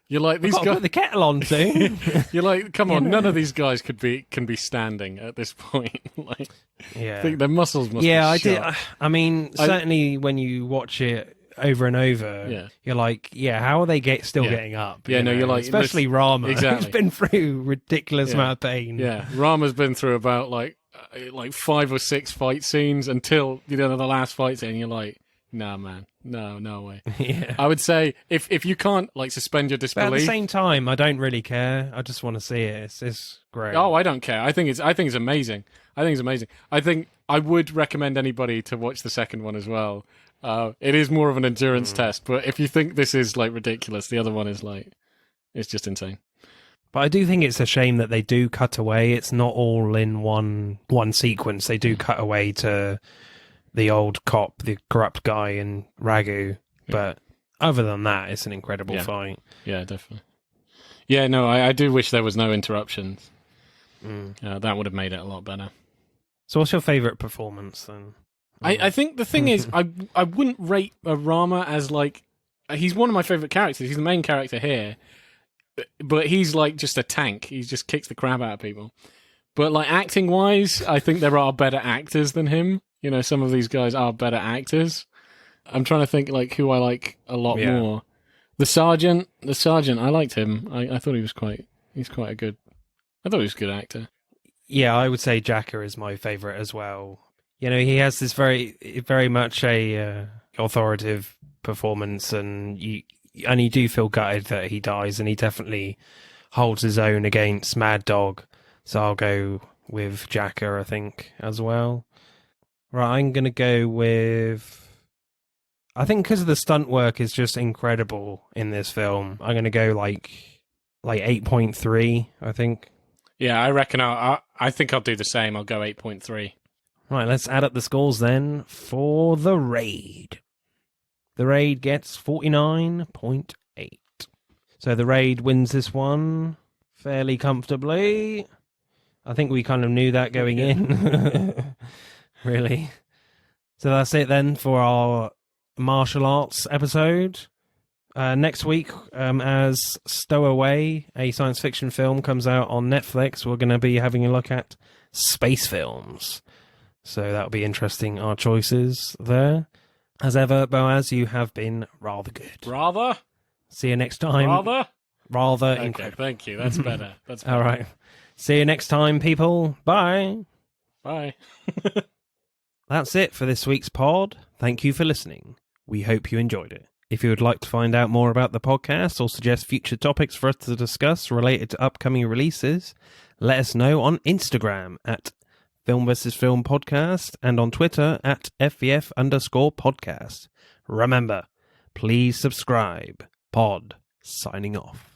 Speaker 2: You're like, these guys
Speaker 1: put the kettle on too.
Speaker 2: You're like, come on, none of these guys can be standing at this point. Like, I think their muscles must.
Speaker 1: Yeah,
Speaker 2: be
Speaker 1: I
Speaker 2: shot.
Speaker 1: did. I mean, certainly when you watch it over and over, you're like, how are they still getting up?
Speaker 2: Yeah, you're like,
Speaker 1: especially Rama,
Speaker 2: exactly.
Speaker 1: who's been through ridiculous amount of pain.
Speaker 2: Yeah, Rama's been through about like 5 or 6 fight scenes until the last fight scene. You're like, nah, man. No way.
Speaker 1: Yeah.
Speaker 2: I would say if you can't like suspend your disbelief.
Speaker 1: But at the same time, I don't really care. I just want to see it. It's great.
Speaker 2: Oh, I don't care. I think it's amazing. I think I would recommend anybody to watch the second one as well. It is more of an endurance test, but if you think this is like ridiculous, the other one is like, it's just insane.
Speaker 1: But I do think it's a shame that they do cut away. It's not all in one sequence. They do cut away to the old cop, the corrupt guy, and Ragu. But other than that, it's an incredible fight. Yeah,
Speaker 2: definitely. Yeah, no, I do wish there was no interruptions. That would have made it a lot better.
Speaker 1: So what's your favourite performance then?
Speaker 2: I think the thing is, I wouldn't rate Rama as like... He's one of my favourite characters. He's the main character here. But he's like just a tank. He just kicks the crap out of people. But like acting-wise, I think there are better actors than him. You know, some of these guys are better actors. I'm trying to think like who I like a lot more. The sergeant, I liked him. I thought he was he's quite a good. I thought he was a good actor.
Speaker 1: Yeah, I would say Jacker is my favourite as well. You know, he has this very, very much a authoritative performance, and you do feel gutted that he dies, and he definitely holds his own against Mad Dog. So I'll go with Jacker, I think, as well. Right, I'm going to go with... I think because the stunt work is just incredible in this film, I'm going to go like 8.3, I think.
Speaker 2: Yeah, I reckon I think I'll do the same. I'll go 8.3.
Speaker 1: Right, let's add up the scores then for The Raid. The Raid gets 49.8. So The Raid wins this one fairly comfortably. I think we kind of knew that going in. Really. So that's it then for our martial arts episode. Next week, as Stowaway, a science fiction film, comes out on Netflix, we're going to be having a look at space films. So that'll be interesting, our choices there. As ever, Boaz, you have been rather good.
Speaker 2: Rather?
Speaker 1: See you next time. Rather
Speaker 2: okay,
Speaker 1: incredible.
Speaker 2: Thank you. That's better.
Speaker 1: All right. See you next time, people. Bye.
Speaker 2: Bye.
Speaker 1: That's it for this week's pod. Thank you for listening. We hope you enjoyed it. If you would like to find out more about the podcast or suggest future topics for us to discuss related to upcoming releases, let us know on Instagram at Film vs. Film Podcast and on Twitter at FVF_podcast. Remember, please subscribe. Pod signing off.